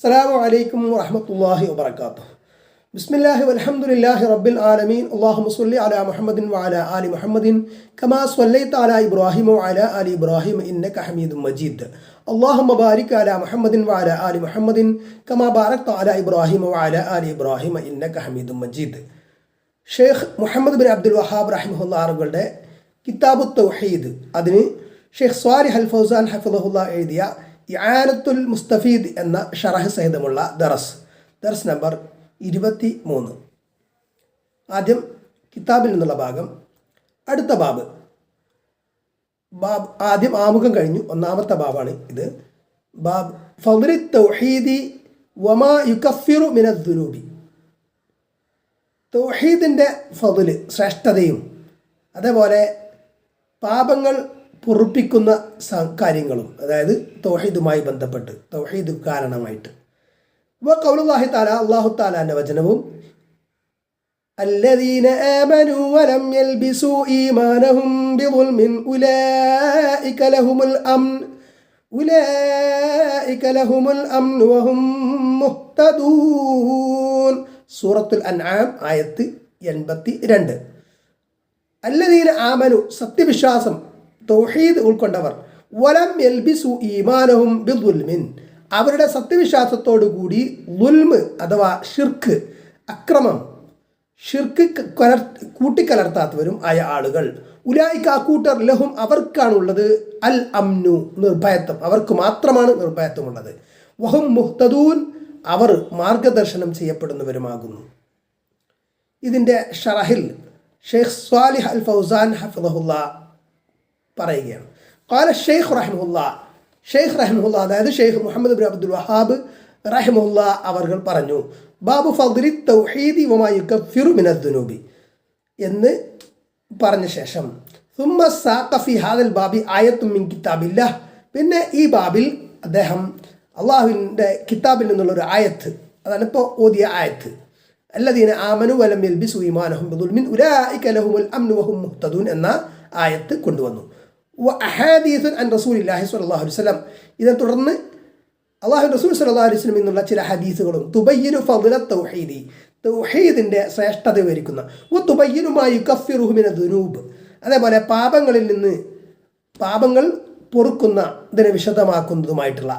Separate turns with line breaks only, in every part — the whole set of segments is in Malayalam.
അസ്സലാമു അലൈക്കും വറഹ്മത്തുള്ളാഹി വബറകാതുഹു. ബിസ്മില്ലാഹി വൽഹംദുലില്ലാഹി റബ്ബിൽ ആലമീൻ. അല്ലാഹുമ്മ സ്വല്ലി അലാ മുഹമ്മദിൻ വഅലാ ആലി മുഹമ്മദിൻ കമാ സ്വല്ലൈത അലാ ഇബ്രാഹിമ വഅലാ ആലി ഇബ്രാഹിമ ഇന്നക ഹമീദും മജീദ്. അല്ലാഹുമ്മ ബാരിക് അലാ മുഹമ്മദിൻ വഅലാ ആലി മുഹമ്മദിൻ കമാ ബാരക്ത അലാ ഇബ്രാഹിമ വഅലാ ആലി ഇബ്രാഹിമ ഇന്നക ഹമീദും മജീദ്. ഷെയ്ഖ് മുഹമ്മദ് ബിൻ അബ്ദുൽ വഹാബ് റഹിമഹുല്ലാഹുകളുടെ കിതാബു തൗഹീദ്, അതിന് ഷെയ്ഖ് സ്വാലിഹ് അൽ ഫൗസാൻ ഹഫിളഹുല്ലാ എഴുതിയ ഇആനത്തുൽ മുസ്തഫീദ് എന്ന ഷറഹ് സഹിതമുള്ള ദർസ് നമ്പർ 23. ആദ്യം കിതാബിൽ നിന്നുള്ള ഭാഗം. അടുത്ത ബാബ് ആദ്യം ആമുഖം കഴിഞ്ഞു. ഒന്നാമത്തെ ബാബാണ് ഇത്. ബാബ് ഫദ്ലി തൗഹീദി വമാ യുകഫിറു മിനദ് ദുനൂബി. തൗഹീദിൻ്റെ ഫദ്ല്, ശ്രേഷ്ഠതയും അതേപോലെ പാപങ്ങൾ പൊറുപ്പിക്കുന്ന കാര്യങ്ങളും, അതായത് തൗഹീദുമായി ബന്ധപ്പെട്ട്, തൗഹീദ് കാരണമായിട്ട്. ഖൗലുല്ലാഹി തആല, അല്ലാഹു തആലാന്റെ വചനവും, അല്ലദീന ആമനൂ വലം യൽബിസൂ ഈമാനഹും ബിദുൽമിൻ ഉലൈക ലഹുമുൽ അംൻ വഹും മുഹ്തദൂൻ. സൂറത്തുൽ അൻആം ആയത്ത് 82. അല്ലദീന ആമനു, സത്യവിശ്വാസം, തൗഹീദ് ഉൾക്കൊണ്ടവർ, വലം യൽബിസു ഈമാനഹും ബിദുൽമിൻ, അവരുടെ സത്യവിശ്വാസത്തോടു കൂടി ളുൽമ് അഥവാ ഷിർക്ക്, അക്രമം, ഷിർക്ക് കൂട്ടിക്കലർത്താത്തവരും ആയ ആളുകൾ, ഉലൈക കൂട്ടർ, ലഹും അവർക്കാണുള്ളത്, അൽ അംനു നിർഭയത്വം, അവർക്ക് മാത്രമാണ് നിർഭയത്വമുള്ളത്, വഹും മുഹ്തദൂൻ അവർ മാർഗദർശനം ചെയ്യപ്പെടുന്നവരുമാകുന്നു. ഇതിൻ്റെ ഷറഹിൽ ഷെയ്ഖ് സ്വാലിഹ് അൽ ഫൗസാൻ ഹഫിളഹുല്ലാ പറയുകയാണ്. ഖാല ഷെയ്ഖ് റഹിമഹുല്ലാ, അതായത് ഷെയ്ഖ് മുഹമ്മദ് ബിൻ അബ്ദുൽ വഹാബ് റഹിമഹുല്ലാ അവർ പറഞ്ഞു, ബാബു ഫദ്ലി തൗഹീദി വമാ യുകഫിറു മിനദ് ദുനൂബി എന്ന് പറഞ്ഞ ശേഷം സുമ്മ സാഖ ഫി ഹാദൽ ബാബി ആയത്തും മിൻ കിതാബില്ലാഹ്, പിന്നെ ഈ ബാബിൽ അദ്ദേഹം അള്ളാഹുവിൻ്റെ കിതാബിൽ നിന്നുള്ളൊരു ആയത്ത്, അതാണ് ഇപ്പോൾ ഓതിയ ആയത്ത്, അല്ലദീന ആമനു വലം യൽബിസു ഈമാനഹും ബിദുൽമിൻ ഉലൈക ലഹുമുൽ അംനു വഹും മുഹ്തദൂൻ എന്ന ആയത്ത് കൊണ്ടുവന്നു. അഹാദീസുൻ അൻ റസൂലില്ലാഹി സ്വല്ലല്ലാഹു അലൈഹി വസല്ലം, ഇതിനെ തുടർന്ന് അള്ളാഹു റസൂൽ സ്വല്ലല്ലാഹു അലൈഹി വസല്ലം എന്നുള്ള ചില ഹദീസുകളും, തുബയ്യിനു ഫദ്ല തൗഹീദി, തൗഹീദിൻ്റെ ശ്രേഷ്ഠത വിവരിക്കുന്ന, തുബയ്യിനു മാ യുകഫിറുഹു മിനദ് ദുനൂബ്, അതേപോലെ പാപങ്ങൾ പൊറുക്കുന്ന ഇതിനെ വിശദമാക്കുന്നതുമായിട്ടുള്ള,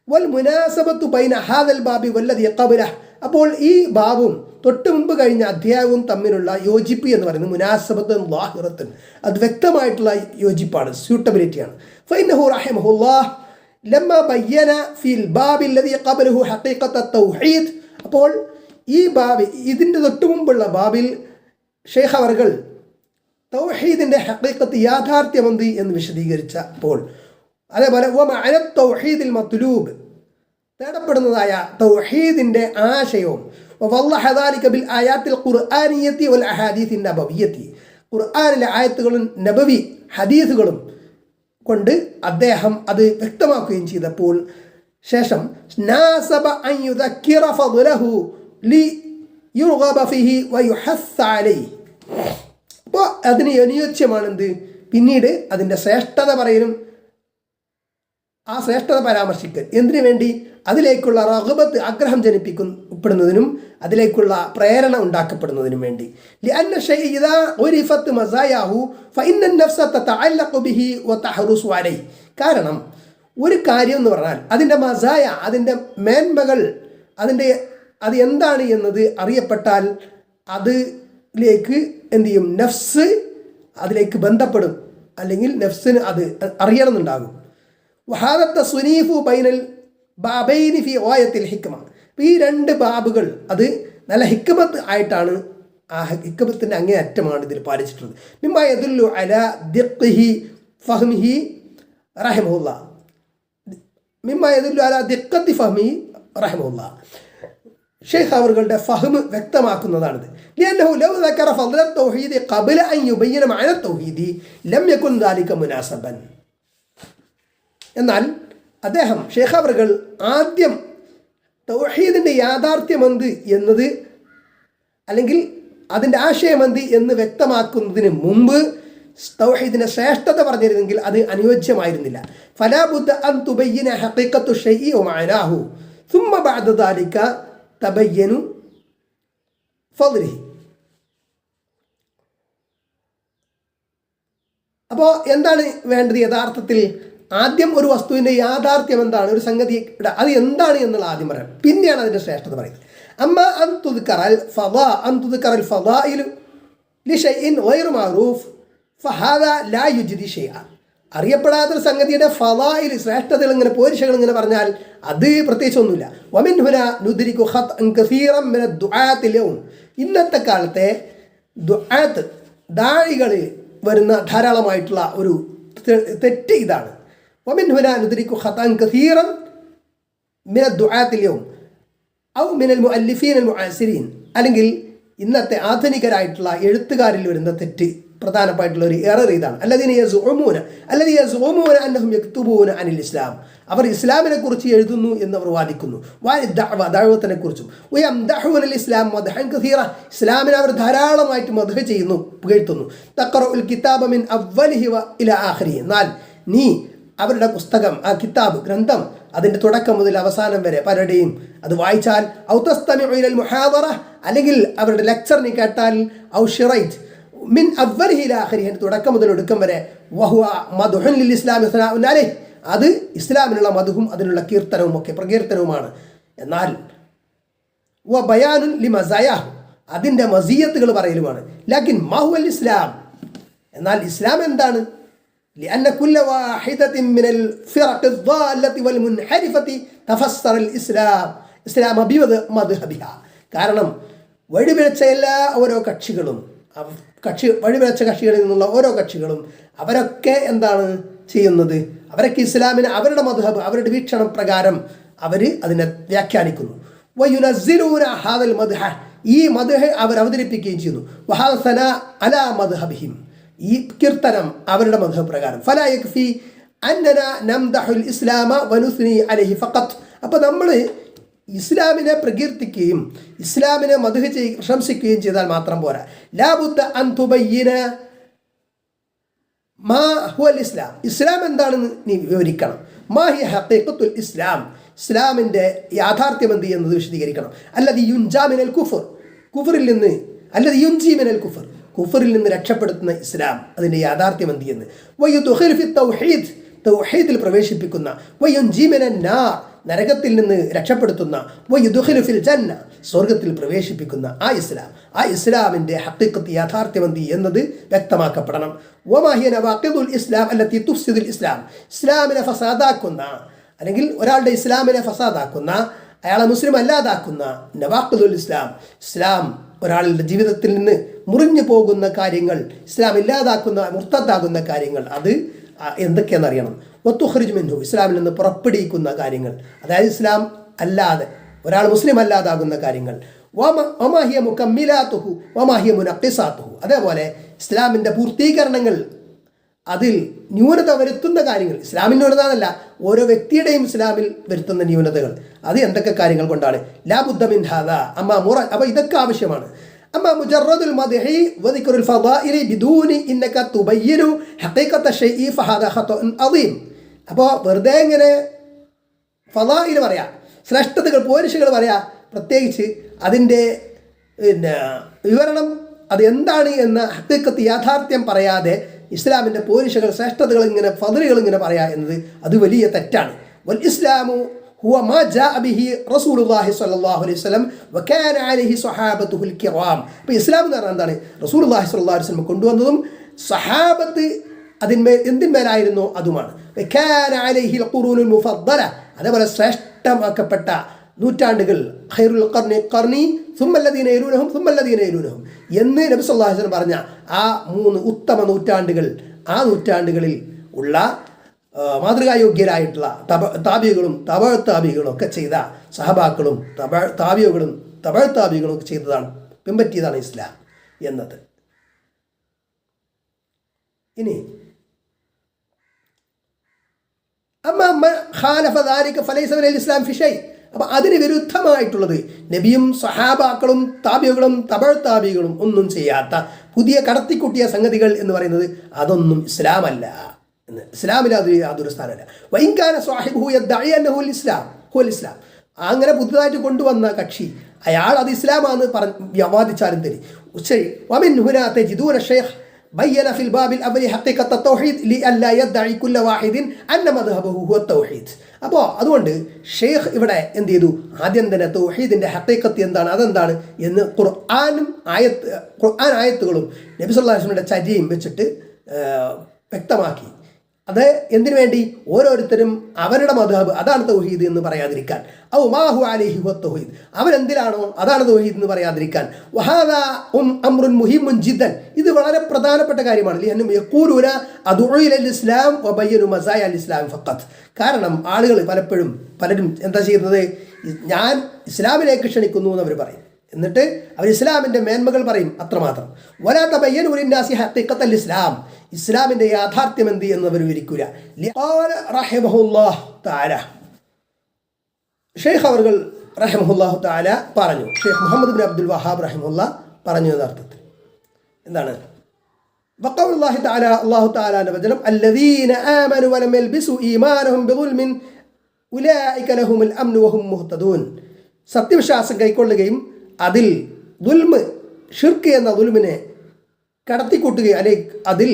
വൽ മുനാസബത്തു ബൈന ഹാദൽ ബാബി വല്ലദി ഖബലഹ്, അപ്പോൾ ഈ ബാബും തൊട്ട് മുമ്പ് കഴിഞ്ഞ അധ്യായവും തമ്മിലുള്ള യോജിപ്പ് എന്ന് പറയുന്നത് മുനാസബത്തുൻ ളാഹിറത്തുൻ, അത് വ്യക്തമായിട്ടുള്ള യോജിപ്പാണ്, സ്യൂട്ടബിലിറ്റിയാണ്. ഫഇന്നഹു റഹിമഹുല്ലാഹ് ലമ്മ ബയ്യന ഫിൽ ബാബി അല്ലദി ഖബലഹു ഹഖീഖത തൗഹീദ്, അപ്പോൾ ഈ ബാബ്, ഇതിൻ്റെ തൊട്ട് മുമ്പുള്ള ബാബിൽ ഷെയ്ഖ് അവർകൾ തൗഹീദിൻ്റെ ഹഖീഖത്ത്, യാഥാർത്ഥ്യമെന്ത് എന്ന് വിശദീകരിച്ചപ്പോൾ, അതേപോലെ വമഅന തൗഹീദിൽ മത്ലൂബ്, തേടപ്പെടുന്നതായ തൗഹീദിൻ്റെ ആശയവും, വവളഹ ദാലിക ബിൽ ആയാത്തിൽ ഖുർആനിയത്തി വൽ അഹാദീസിൻ നബവിയ്യത്തി, ഖുർആനിലെ ആയത്തുകളും നബവി ഹദീസുകളും കൊണ്ട് അദ്ദേഹം അത് വ്യക്തമാക്കുകയും ചെയ്തപ്പോൾ ശേഷം നാസബ അൻ യുദക്കിറ ഫദ്ലഹു ലി യുർഗബ ഫിഹി വയുഹസ്സ അലൈഹി, അപ്പോൾ അതിന് അനുയോജ്യമാണെന്ത്, പിന്നീട് അതിൻ്റെ ശ്രേഷ്ഠത പറയലും ആ ശ്രേഷ്ഠത പരാമർശിക്കൽ, എന്തിനു വേണ്ടി, അതിലേക്കുള്ള റഗ്ബത്ത്, ആഗ്രഹം ജനിപ്പിക്കപ്പെടുന്നതിനും അതിലേക്കുള്ള പ്രേരണ ഉണ്ടാക്കപ്പെടുന്നതിനും വേണ്ടി. ലിഅന്ന ശൈഅ ഇദാ ഉരിഫത് മസായാഹു ഫഇന്ന അൻ-നഫ്സ തതഅല്ലഖു ബിഹി വതഹറുസു അലൈഹി, കാരണം ഒരു കാര്യം എന്ന് പറഞ്ഞാൽ അതിൻ്റെ മസായ, അതിൻ്റെ മേന്മകൾ, അത് എന്താണ് എന്നത് അറിയപ്പെട്ടാൽ അതിലേക്ക് എന്ത് ചെയ്യും, നഫ്സ് അതിലേക്ക് ബന്ധപ്പെടും, അല്ലെങ്കിൽ നഫ്സിന് അത് അറിയണമെന്നുണ്ടാകും. വഹാദത്ത സുനീഫു ബൈനൽ ബാബൈനി ഫി ഗായത്തിൽ ഹിക്മ, ഈ രണ്ട് ബാബുകൾ അത് നല്ല ഹിക്മത്ത് ആയിട്ടാണ്, ആ ഹിക്മത്തിൻ്റെ അങ്ങേ അറ്റമാണ് ഇതിൽ പാലിച്ചിട്ടുള്ളത്. മിമ്മ യദുല്ലു അലാ ദിഖ്ഖിഹി ഫഹ്മിഹി റഹിമഹുല്ലാ, മിമ്മ യദുല്ലു അലാ ദിഖ്ഖത്തി ഫഹ്മിഹി റഹിമഹുല്ലാ, ഷെയ്ഖ് അവരുടെ ഫഹ്മ് വ്യക്തമാക്കുന്നതാണിത്. ലിഅന്നഹു ലൗ ദക്കറ ഫദ്ല തൗഹീദി ഖബ്ല അൻ യുബയ്യിന മഅന തൗഹീദി ലം യകുൻ ദാലിക മുനാസബൻ. എന്നാൽ അദ്ദേഹം ഷെയ്ഖ് അവർകൾ ആദ്യം തൗഹീദിൻ്റെ യാഥാർത്ഥ്യമെന്ത് എന്നത്, അല്ലെങ്കിൽ അതിൻ്റെ ആശയമെന്ത് എന്ന് വ്യക്തമാക്കുന്നതിന് മുമ്പ് തൗഹീദിൻ്റെ ശ്രേഷ്ഠത പറഞ്ഞിരുന്നെങ്കിൽ അത് അനുയോജ്യമായിരുന്നില്ല. ഫലാ ബുദ്ദ അൻ തുബയ്യിന ഹഖീഖത്തു ഷൈഇ വ മഅനാഹു, ثم بعد ذلك تبين فضله. അപ്പോൾ എന്താണ് വേണ്ടത്? യഥാർത്ഥത്തിൽ ആദ്യം ഒരു വസ്തുവിൻ്റെ യാഥാർത്ഥ്യം എന്താണ്, ഒരു സംഗതി അത് എന്താണ് എന്നുള്ള ആദ്യം പറയാം, പിന്നെയാണ് അതിൻ്റെ ശ്രേഷ്ഠത പറയുന്നത്. അമ്മ അൻതുദ്കറൽ ഫദായിലു ലിശൈഇൻ ഗൈറു മഅറൂഫ് ഫഹാദാ ലാ യുജ്ദി ശൈഅ. അറിയപ്പെടാത്തൊരു സംഗതിയുടെ ഫദായിൽ ശ്രേഷ്ഠതകൾ ഇങ്ങനെ പോരിശകൾ ഇങ്ങനെ പറഞ്ഞാൽ അത് പ്രത്യേകിച്ച് ഒന്നുമില്ല. വമിൻ ഹുന നുദ്രികു ഖത്അൻ കസീറൻ മിന ദുആത്തി യൗം. ഇന്നത്തെ കാലത്തെ ദുആത്ത് ദാഴികളിൽ വരുന്ന ധാരാളമായിട്ടുള്ള ഒരു തെറ്റ് ഇതാണ്. വമിൻ ഹുന നുദ്രികു ഖത്അൻ കസീറൻ മിന ദുആത്തി യൗം ഔ മിനൽ മുഅല്ലിഫീൻ അൽ മുആസിരീൻ. അല്ലെങ്കിൽ ഇന്നത്തെ ആധുനികരായിട്ടുള്ള എഴുത്തുകാരിൽ വരുന്ന തെറ്റ്, പ്രധാനമായിട്ടുള്ള ഒരു എറർ ഇതാണ്. അല്ലദീന യസ്ഉമൂന അന്നഹും യക്തുബൂന അനിൽ ഇസ്ലാം. അവർ ഇസ്ലാമിനെ കുറിച്ച് എഴുതുന്നു എന്നവർ വാദിക്കുന്നു. ദഅവത്തിനെ കുറിച്ചും വയംദഹൂനൽ ഇസ്ലാം മദ്ഹൻ കസീറ. ഇസ്ലാമിനെ അവർ ധാരാളമായിട്ട് മദ്ഹ് ചെയ്യുന്നു, പുകഴ്ത്തുന്നു. തഖറഉൽ കിതാബ മിൻ അവ്വലിഹി ഇലാ ആഖിരിഹി. എന്നാൽ നീ അവരുടെ പുസ്തകം, ആ കിതാബ് ഗ്രന്ഥം, അതിൻ്റെ തുടക്കം മുതൽ അവസാനം വരെ പലരുടെയും അത് വായിച്ചാൽ, ഔ തസ്തമിഉ ഇലൽ മുഹാദറ, അല്ലെങ്കിൽ അവരുടെ ലെക്ചർ നീ കേട്ടാൽ, ഔ ഷിറൈറ്റ് മിൻ അവ്വലിഹി ഇലാ ആഖിരിഹി, തുടക്കം മുതൽ ഒടുക്കം വരെ, വഹുവ മദ്ഹുൻ ലിൽ ഇസ്ലാമി സനാഉൻ അലൈഹി, അത് ഇസ്ലാമിനുള്ള മദ്ഹും അതിനുള്ള കീർത്തനവും ഒക്കെ പ്രകീർത്തനവുമാണ്. എന്നാൽ വ ബയാനുൻ ലിമസായാഹു, അതിൻ്റെ മസിയത്തുകൾ പറയലുമാണ്. ലാകിൻ മാഹുവൽ ഇസ്ലാം, എന്നാൽ ഇസ്ലാം എന്താണ്? لأن كل واحدة من الفرق الضالة والمنحرفة تفسر الإسلام بمذهبها. കാരണം വഴിപിഴച്ച എല്ലാ ഓരോ കക്ഷികളും, വഴിപിഴച്ച കക്ഷികളിൽ നിന്നുള്ള ഓരോ കക്ഷികളും അവരൊക്കെ എന്താണ് ചെയ്യുന്നത്? അവരൊക്കെ ഇസ്ലാമിനെ അവരുടെ മദ്ഹബ്, അവരുടെ വീക്ഷണം പ്രകാരം അവർ അതിനെ വ്യാഖ്യാനിക്കുന്നു. വയുനസ്സിലൂന ഹാദൽ മദ്ഹ, ഈ മദ്ഹ് അവർ അവതരിപ്പിക്കുകയും ചെയ്യുന്നു. വഹാദ സനാ അലാ മദ്ഹബിഹിം, ഈ കീർത്തനം അവരുടെ മദ്ഹബ് പ്രകാരം. ഫലാ യക്ഫി അന്നന നംദഹുൽ ഇസ്ലാമ വനുസ്നി അലൈഹി ഫഖത്ത്. അപ്പോൾ നമ്മൾ ഇസ്ലാമിനെ പ്രകീർത്തിക്കുകയും ഇസ്ലാമിനെ മദ്ഹ് പ്രശംസിക്കുകയും ചെയ്താൽ മാത്രം പോരാ. ലാ ബുദ്ദ അൻ തുബയ്യിന മാ ഹുവൽ ഇസ്ലാം, ഇസ്ലാം എന്താണെന്ന് നീ വിവരിക്കണം. മാ ഹിയ ഹഖീഖത്തുൽ ഇസ്ലാം, ഇസ്ലാമിൻ്റെ യാഥാർത്ഥ്യം എന്ത് എന്നത് വിശദീകരിക്കണം. അല്ലദി യുൻജാ മിനൽ കുഫർ, കുഫറിൽ നിന്ന്, അല്ലദി യുൻജി മിനൽ കുഫർ, കുഫറിൽ നിന്ന് രക്ഷപ്പെടുത്തുന്ന ഇസ്ലാം, അതിൻ്റെ യാഥാർത്ഥ്യം എന്ത് എന്ന്. വയുദ്ഖിലു ഫി തൗഹീദ്, തൗഹീദിൽ പ്രവേശിപ്പിക്കുന്ന. വയുൻജി മിനൻ നാർ, നരകത്തിൽ നിന്ന് രക്ഷപ്പെടുത്തുന്ന. വയുദ്ഖിലു ഫിൽ ജന്ന, സ്വർഗത്തിൽ പ്രവേശിപ്പിക്കുന്ന ആ ഇസ്ലാം, ആ ഇസ്ലാമിൻ്റെ ഹഖീഖത്ത് യാഥാർത്ഥ്യം എന്ത് എന്നത് വ്യക്തമാക്കപ്പെടണം. വമാ ഹിയ നവാഖിദുൽ ഇസ്ലാം അല്ലത്തി തുഫ്സിദുൽ ഇസ്ലാം, ഇസ്ലാമിനെ ഫസാദാക്കുന്ന, അല്ലെങ്കിൽ ഒരാളുടെ ഇസ്ലാമിനെ ഫസാദാക്കുന്ന, അയാളെ മുസ്ലിം അല്ലാതാക്കുന്ന നവാഖിദുൽ ഇസ്ലാം, ഇസ്ലാം ഒരാളുടെ ജീവിതത്തിൽ നിന്ന് മുറിഞ്ഞു പോകുന്ന കാര്യങ്ങൾ, ഇസ്ലാം ഇല്ലാതാക്കുന്ന, മുർത്തദ്ദാകുന്ന കാര്യങ്ങൾ, അത് എന്തൊക്കെയാണെന്ന് അറിയണം. വത്തുഖ്രിജ് മിൻഹു, ഇസ്ലാമിൽ നിന്ന് പുറപ്പെടുവിക്കുന്ന കാര്യങ്ങൾ, അതായത് ഇസ്ലാം അല്ലാതെ ഒരാൾ മുസ്ലിം അല്ലാതാകുന്ന കാര്യങ്ങൾ. വമാഹിയ മുകമ്മിലാത്തുഹു വമാഹിയ മുനഖിസാത്തുഹു, അതേപോലെ ഇസ്ലാമിൻ്റെ പൂർത്തീകരണങ്ങൾ, അതിൽ ന്യൂനത വരുത്തുന്ന കാര്യങ്ങൾ, ഇസ്ലാമിൽ ന്യൂനത, ഓരോ വ്യക്തിയുടെയും ഇസ്ലാമിൽ വരുത്തുന്ന ന്യൂനതകൾ, അത് എന്തൊക്കെ കാര്യങ്ങൾ കൊണ്ടാണ്. ലാ ബുദ്ദ മിൻ ഹാദാ അമ്മാ മുറ, അപ്പോൾ ഇതൊക്കെ ആവശ്യമാണ്. അമ്മാ മുജറദുൽ മദ്ഹി വദിക്റുൽ ഫദാഇലി ബിദൂനി ഇന്നക തുബയ്യിനു ഹഖീഖത ശൈഇ ഫഹാദാ ഖതഉൻ അദീം. അപ്പോൾ വെറുതെ ഇങ്ങനെ ഫദാഇൽ പറയാം, ശ്രേഷ്ഠതകൾ, പോരിശകൾ പറയാം, പ്രത്യേകിച്ച് അതിൻ്റെ വിവരണം അത് എന്താണ് എന്ന ഹഖീഖത്ത് യാഥാർത്ഥ്യം പറയാതെ ഇസ്ലാമിൻ്റെ പോരിശകൾ, ശ്രേഷ്ഠതകൾ ഇങ്ങനെ, ഫദലുകൾ ഇങ്ങനെ പറയാ എന്നത് അത് വലിയ തെറ്റാണ്. വൽ ഇസ്ലാമു ഹുവ മാ ജാഅ ബിഹി റസൂലുള്ളാഹി സ്വല്ലല്ലാഹു അലൈഹി വസല്ലം വകാന അലൈഹി സ്വഹാബത്തുൽ കിറാം. അപ്പോൾ ഇസ്ലാം എന്ന് പറഞ്ഞാൽ എന്താണ്? റസൂലുള്ളാഹി സ്വല്ലല്ലാഹു അലൈഹി വസല്ലം കൊണ്ടുവന്നതും സഹാബത്ത് അതിന്മേൽ എന്തിന്മേലായിരുന്നു അതുമാണ്. വകാന അലൈഹിൽ ഖുറൂനുൽ മുഫദ്ദല, അതേപോലെ ശ്രേഷ്ഠമാക്കപ്പെട്ട നൂറ്റാണ്ടുകൾ, ഖൈറുൽ ഖർനി ഖർനി സുമ്മല്ലദീന യലൂനഹും സുമ്മല്ലദീന യലൂനഹും എന്ന് നബി സല്ലല്ലാഹു അലൈഹി വസല്ലം പറഞ്ഞ ആ 3 ഉത്തമ നൂറ്റാണ്ടുകൾ, ആ നൂറ്റാണ്ടുകളിൽ ഉള്ള മാതൃകായോഗ്യരായിട്ടുള്ള താബികളും താബികളും ഒക്കെ ചെയ്ത സഹബാക്കളും താബികളും താബികളും ഒക്കെ ചെയ്തതാണ്, പിൻപറ്റിയതാണ് ഇസ്ലാം എന്നത്. ഇനി ഇസ്ലാം ഫിഷൈ, അപ്പം അതിന് വിരുദ്ധമായിട്ടുള്ളത് നബിയും സഹാബാക്കളും താബികളും താബികളും ഒന്നും ചെയ്യാത്ത പുതിയ കടത്തിക്കുട്ടിയ സംഗതികൾ എന്ന് പറയുന്നത് അതൊന്നും ഇസ്ലാമല്ല എന്ന്, ഇസ്ലാമിൽ അത് യാതൊരു സ്ഥാനമല്ല. വൈകാന സ്വാഹിബുഹു യദ്ദഇ അന്നഹു ഇസ്ലാം ഹുവൽ ഇസ്ലാം, അങ്ങനെ പുതുതായിട്ട് കൊണ്ടുവന്ന കക്ഷി അയാൾ അത് ഇസ്ലാമാണെന്ന് വാദിച്ചാലും തരി. ശരി, വമിൻ ഹുനാ തജിദൂന ശൈഖ് ബയ്യന ഫിൽ ബാബിൽ അവലി ഹഖീഖത്ത തൗഹീദ് ലിഅല്ലാ യദ്ദഇ കുല്ല വാഹിദിൻ അന്ന മദ്ഹബഹു ഹുവ തൗഹീദ്. അപ്പോൾ അതുകൊണ്ട് ഷെയ്ഖ് ഇവിടെ എന്ത് ചെയ്തു, ആദ്യം തന്നെ തൗഹീദിൻ്റെ ഹഖീഖത്ത് എന്താണ്, അതെന്താണ് എന്ന് ഖുർആൻ ആയത്തുകളും നബി സല്ലല്ലാഹു അലൈഹി വസല്ലമയുടെ ചര്യയും വെച്ചിട്ട് വ്യക്തമാക്കി. അത് എന്തിനു വേണ്ടി? ഓരോരുത്തരും അവരുടെ മദ്ഹബ് അതാണ് തൗഹീദ് എന്ന് പറയാതിരിക്കാൻ. ഔ മാഹു അലൈഹി ഹുവ തൗഹീദ്, അവരെന്തിലാണോ അതാണ് തൗഹീദ് എന്ന് പറയാതിരിക്കാൻ. വഹാദാ അംറുൻ മുഹിമ്മുൻ ജിദ്ദൻ, ഇത് വളരെ പ്രധാനപ്പെട്ട കാര്യമാണ്. ലിഅന്നഹും യഖൂലൂന അദ്ഉ ഇലൽ ഇസ്ലാം വബയ്യനു മസായ അൽ ഇസ്ലാം ഫഖത്ത്. കാരണം ആളുകൾ പലരും എന്താ ചെയ്യുന്നത്, ഞാൻ ഇസ്ലാമിലേക്ക് ക്ഷണിക്കുന്നു എന്ന് അവർ പറയും, എന്നിട്ട് അവർ ഇസ്ലാമിൻ്റെ മേന്മകൾ പറയും, അത്രമാത്രം. വലാ തബയ്യനു ലിന്നാസി ഹഖീഖത്തൽ ഇസ്ലാം, ഇസ്ലാമിൻ്റെ യാഥാർത്ഥ്യം എന്ത് എന്നവർ വിവരിക്കൂല. ഖാല റഹിമഹുല്ലാഹു തആല, ഷെയ്ഖ് അവർകൾ റഹിമഹുല്ലാഹു തആല പറഞ്ഞു, ഷെയ്ഖ് മുഹമ്മദ് ബിൻ അബ്ദുൽ വഹാബ് റഹിമഹുല്ലാ പറഞ്ഞു യഥാർത്ഥത്തിൽ എന്താണ്? വഖൗലുല്ലാഹി തആല, അല്ലാഹു തആലാന്റെ വചനം, അല്ലദീന ആമനു വലം യൽബിസു ഈമാനഹും ബിദുൽമിൻ ഉലൈക ലഹുമുൽ അംനു വഹും മുഹ്തദൂൻ. സത്യവിശ്വാസം കൈക്കൊള്ളുകയും അതിൽ ദുൽമ്, ഷിർക്ക് എന്ന ദുൽമിനെ കടത്തിക്കൂട്ടുകയും അല്ലെങ്കിൽ അതിൽ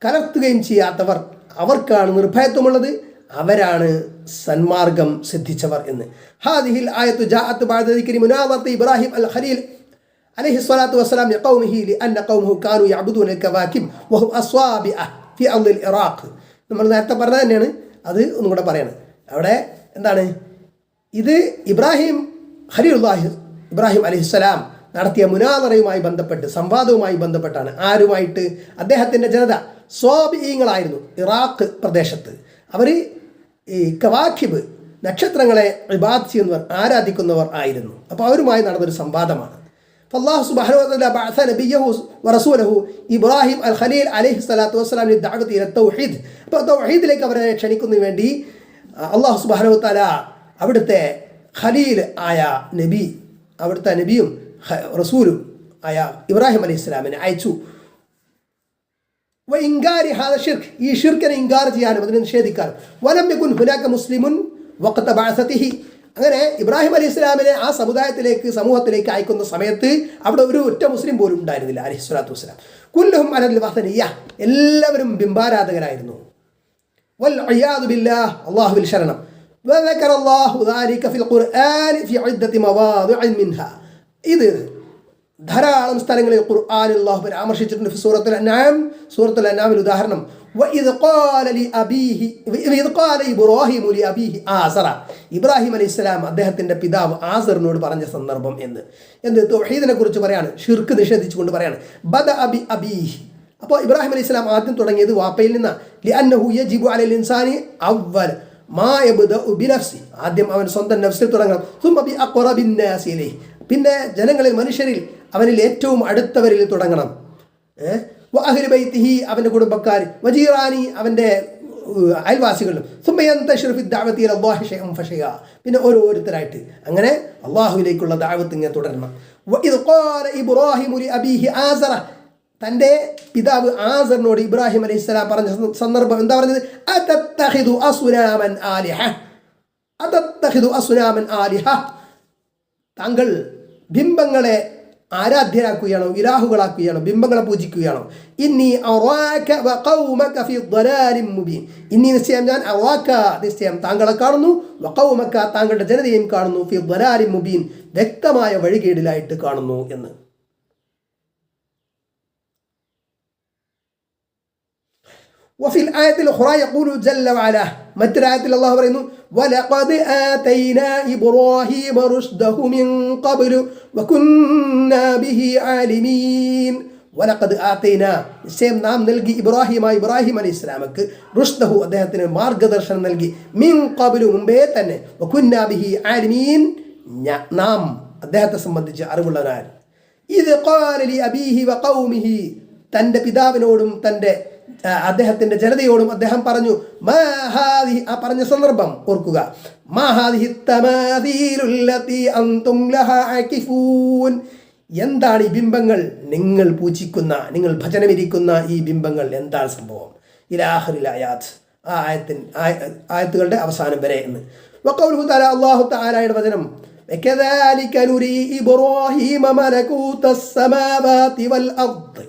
കലർത്തുകയും ചെയ്യാത്തവർ, അവർക്കാണ് നിർഭയത്വമുള്ളത്, അവരാണ് സന്മാർഗം സിദ്ധിച്ചവർ എന്ന്. ഹാദിഹിൽ ആയത്തു ജാഅത്ത് ബഅദ ദിക്രി മുനാദത്തി ഇബ്രാഹിം അൽ ഖലീൽ അലൈഹി സ്വലാത്തു വസ്സലാം ലിഖൗമിഹി ലിഅന്ന ഖൗമഹു കാനൂ യഅബുദൂന അൽ കവാകിബ് വഹും അസ്വാബിഅ ഫി അർദിൽ ഇറാഖ്. നമ്മൾ നേരത്തെ പറഞ്ഞത് തന്നെയാണ്, അത് ഒന്നും കൂടെ പറയണം. അവിടെ എന്താണ് ഇത്? ഇബ്രാഹിം അലൈഹിസ്സലാം നടത്തിയ മുനാദറയുമായി ബന്ധപ്പെട്ട്, സംവാദവുമായി ബന്ധപ്പെട്ടാണ്. ആരുമായിട്ട്? അദ്ദേഹത്തിൻ്റെ ജനത സ്വാബിഈങ്ങളായിരുന്നു ഇറാഖ് പ്രദേശത്ത്. അവർ ഈ കവാഖിബ്, നക്ഷത്രങ്ങളെ ഇബാദത്ത് ചെയ്യുന്നവർ, ആരാധിക്കുന്നവർ ആയിരുന്നു. അപ്പോൾ അവരുമായി നടന്നൊരു സംവാദമാണ്. അല്ലാഹു സുബ്ഹാനഹു വ തആല ബഅസ നബിയഹു വറസൂലഹു ഇബ്രാഹിം അൽ ഖലീൽ അലൈഹി സ്വലാത്തു വസ്സലാം ദഅവതി ഇല തൗഹീദ്. അപ്പോൾ തൗഹീദിലേക്ക് അവരെ ക്ഷണിക്കുന്നതിന് വേണ്ടി അല്ലാഹു സുബ്ഹാനഹു വ തആല അവിടുത്തെ ഖലീൽ ആയ നബി, അവിടുത്തെ നബിയും റസൂലും ആയ ഇബ്രാഹിം അലൈഹി സ്വലാമിനെ അയച്ചു. ഇൻകാരി ഹാദ ഷിർക്ക്, ഈ ഷിർക്കിനെ ഇൻകാർ ചെയ്യാനും അതിനെ നിഷേധിക്കാനും. വലം യകുൻ ഹുനാക മുസ്ലിമുൻ വഖത ബഅസതിഹി, അങ്ങനെ ഇബ്രാഹിം അലൈഹി സ്വലാമിനെ ആ സമൂഹത്തിലേക്ക് അയക്കുന്ന സമയത്ത് അവിടെ ഒരു ഒറ്റ മുസ്ലിം പോലും ഉണ്ടായിരുന്നില്ല അലൈഹി സ്വലാത്തു വസ്സലാം. കുല്ലുഹും അലൽ വഹനിയ്യ, എല്ലാവരും ബിംബാരാധകരായിരുന്നു. വൽ ഇയാദു ബില്ലാഹ്, അല്ലാഹുവിൽ ശരണം. وذكر الله ذلك في القرآن في عدة مواضع منها, ഇത് ധാരാളം സ്ഥലങ്ങളിൽ ഖുർആനിൽ അല്ലാഹു പരാമർശിച്ചിട്ടുണ്ട്. സൂറത്തുൽ അൻആമിൽ ഉദാഹരണം, وإذ قال إبراهيم لأبيه آزر, ഇബ്രാഹിം അലൈഹിസ്സലാം അദ്ദേഹത്തിൻ്റെ പിതാവ് ആസറിനോട് പറഞ്ഞ സന്ദർഭം എന്ത് തൗഹീദിനെ കുറിച്ച് പറയാണ്, ഷിർക്ക് നിഷേധിച്ചുകൊണ്ട് പറയാണ്. ബദ അബി അബീഹി, അപ്പോൾ ഇബ്രാഹിം അലൈഹിസ്സലാം ആദ്യം തുടങ്ങിയത് വാപ്പയിൽ നിന്നാണ്. ലിഅന്നഹു യജിബു അലൽ ഇൻസാനി അവ്വൽ മാ യബ്ദഉ ബിനഫ്സി, ആദ്യം അവൻ സ്വന്തം നഫ്സിൽ തുടങ്ങണം. സുമ്മ ബി അഖ്റബിൻ നാസി ഇലൈഹി, പിന്നെ ജനങ്ങളിൽ, മനുഷ്യരിൽ അവനിൽ ഏറ്റവും അടുത്തവരിൽ തുടങ്ങണം. വ അഹ്ലി ബൈത്തിഹി, അവൻ്റെ കുടുംബക്കാർ, വജീറാനി, അവൻ്റെ അയൽവാസികളിലും. സുമ്മ യന്തശിറു ഫി ദഅവതി ഇലല്ലാഹി ശൈഅൻ ഫശൈഅ, പിന്നെ ഓരോരുത്തരായിട്ട് അങ്ങനെ അല്ലാഹുവിലേക്കുള്ള ദഅവത്ത് ഇങ്ങനെ തുടരണം. വ ഇദ് ഖാല ഇബ്രാഹിമു ലി അബീഹി ആസറ, തൻ്റെ പിതാവ് ആസറിനോട് ഇബ്രാഹിം അലൈഹിസ്സലാം പറഞ്ഞ സന്ദർഭം എന്താ പറഞ്ഞത്? അതത്തഖിദു അസ്നാമൻ ആലിഹ, താങ്കൾ ബിംബങ്ങളെ ആരാധ്യരാക്കുകയാണോ, ഇലാഹുകളാക്കുകയാണോ, ബിംബങ്ങളെ പൂജിക്കുകയാണോ? ഇന്നി അറാക വ ഖൗമക ഫി ളലാലിൻ മുബീൻ, ഇന്നി നിശ്ചയം ഞാൻ, അറാക നിശ്ചയം താങ്കളെ കാണുന്നു, വ ഖൗമക താങ്കളുടെ ജനതയെയും കാണുന്നു, ഫി ളലാലിൻ മുബീൻ വ്യക്തമായ വഴികേടിലായിട്ട് കാണുന്നു എന്ന്. وفي الآية الأخرى يقول جل وعلا, മറ്റൊരു ആയത്തിൽ അല്ലാഹു പറയുന്നു, വലഖദ് ആതൈനാ ഇബ്രാഹീമ റുശ്ദഹു മിൻ ഖബ്ലു വകുന്നാ ബിഹി ആലിമീൻ. വലഖദ് ആതൈനാ, നിശ്ചയം നാം നൽകി ഇബ്രാഹിം അലൈഹിസ്സലാമക്ക്, റുശ്ദഹു അദ്ദേഹത്തിന് മാർഗദർശനം നൽകി, മിൻ ഖബ്ലു മുമ്പേ തന്നെ, വകുന്നാ ബിഹി ആലിമീൻ നാം അദ്ദേഹത്തെ സംബന്ധിച്ച് അറിവുള്ളവരാണ്. ഇദ് ഖാല ലി അബീഹി വ ഖൗമിഹി, തൻ്റെ പിതാവിനോടും അദ്ദേഹത്തിൻ്റെ ജനതയോടും അദ്ദേഹം പറഞ്ഞു, മാ ഹാദിഹി, ആ പറഞ്ഞ സന്ദർഭം ഓർക്കുക, മാ ഹാദിഹി തമാദീലുല്ലതി അൻതും ലഹാ ആകിഫൂൻ, എന്താണ് ഈ ബിംബങ്ങൾ, നിങ്ങൾ പൂജിക്കുന്ന, നിങ്ങൾ ഭജനമിരിക്കുന്ന ഈ ബിംബങ്ങൾ, എന്താണ് സംഭവം? ഇലാ ആഖിറിൽ ആയാത്ത്, ആ ആയത്തുകളുടെ അവസാനം വരെ എന്ന്. വഖൗലുഹു തആല അല്ലാഹു തആലയുടെ വചനം വകദാലിക നുരി ഇബ്രാഹീമ മലകൂതസ് സമാവാതി വൽ അർദ്.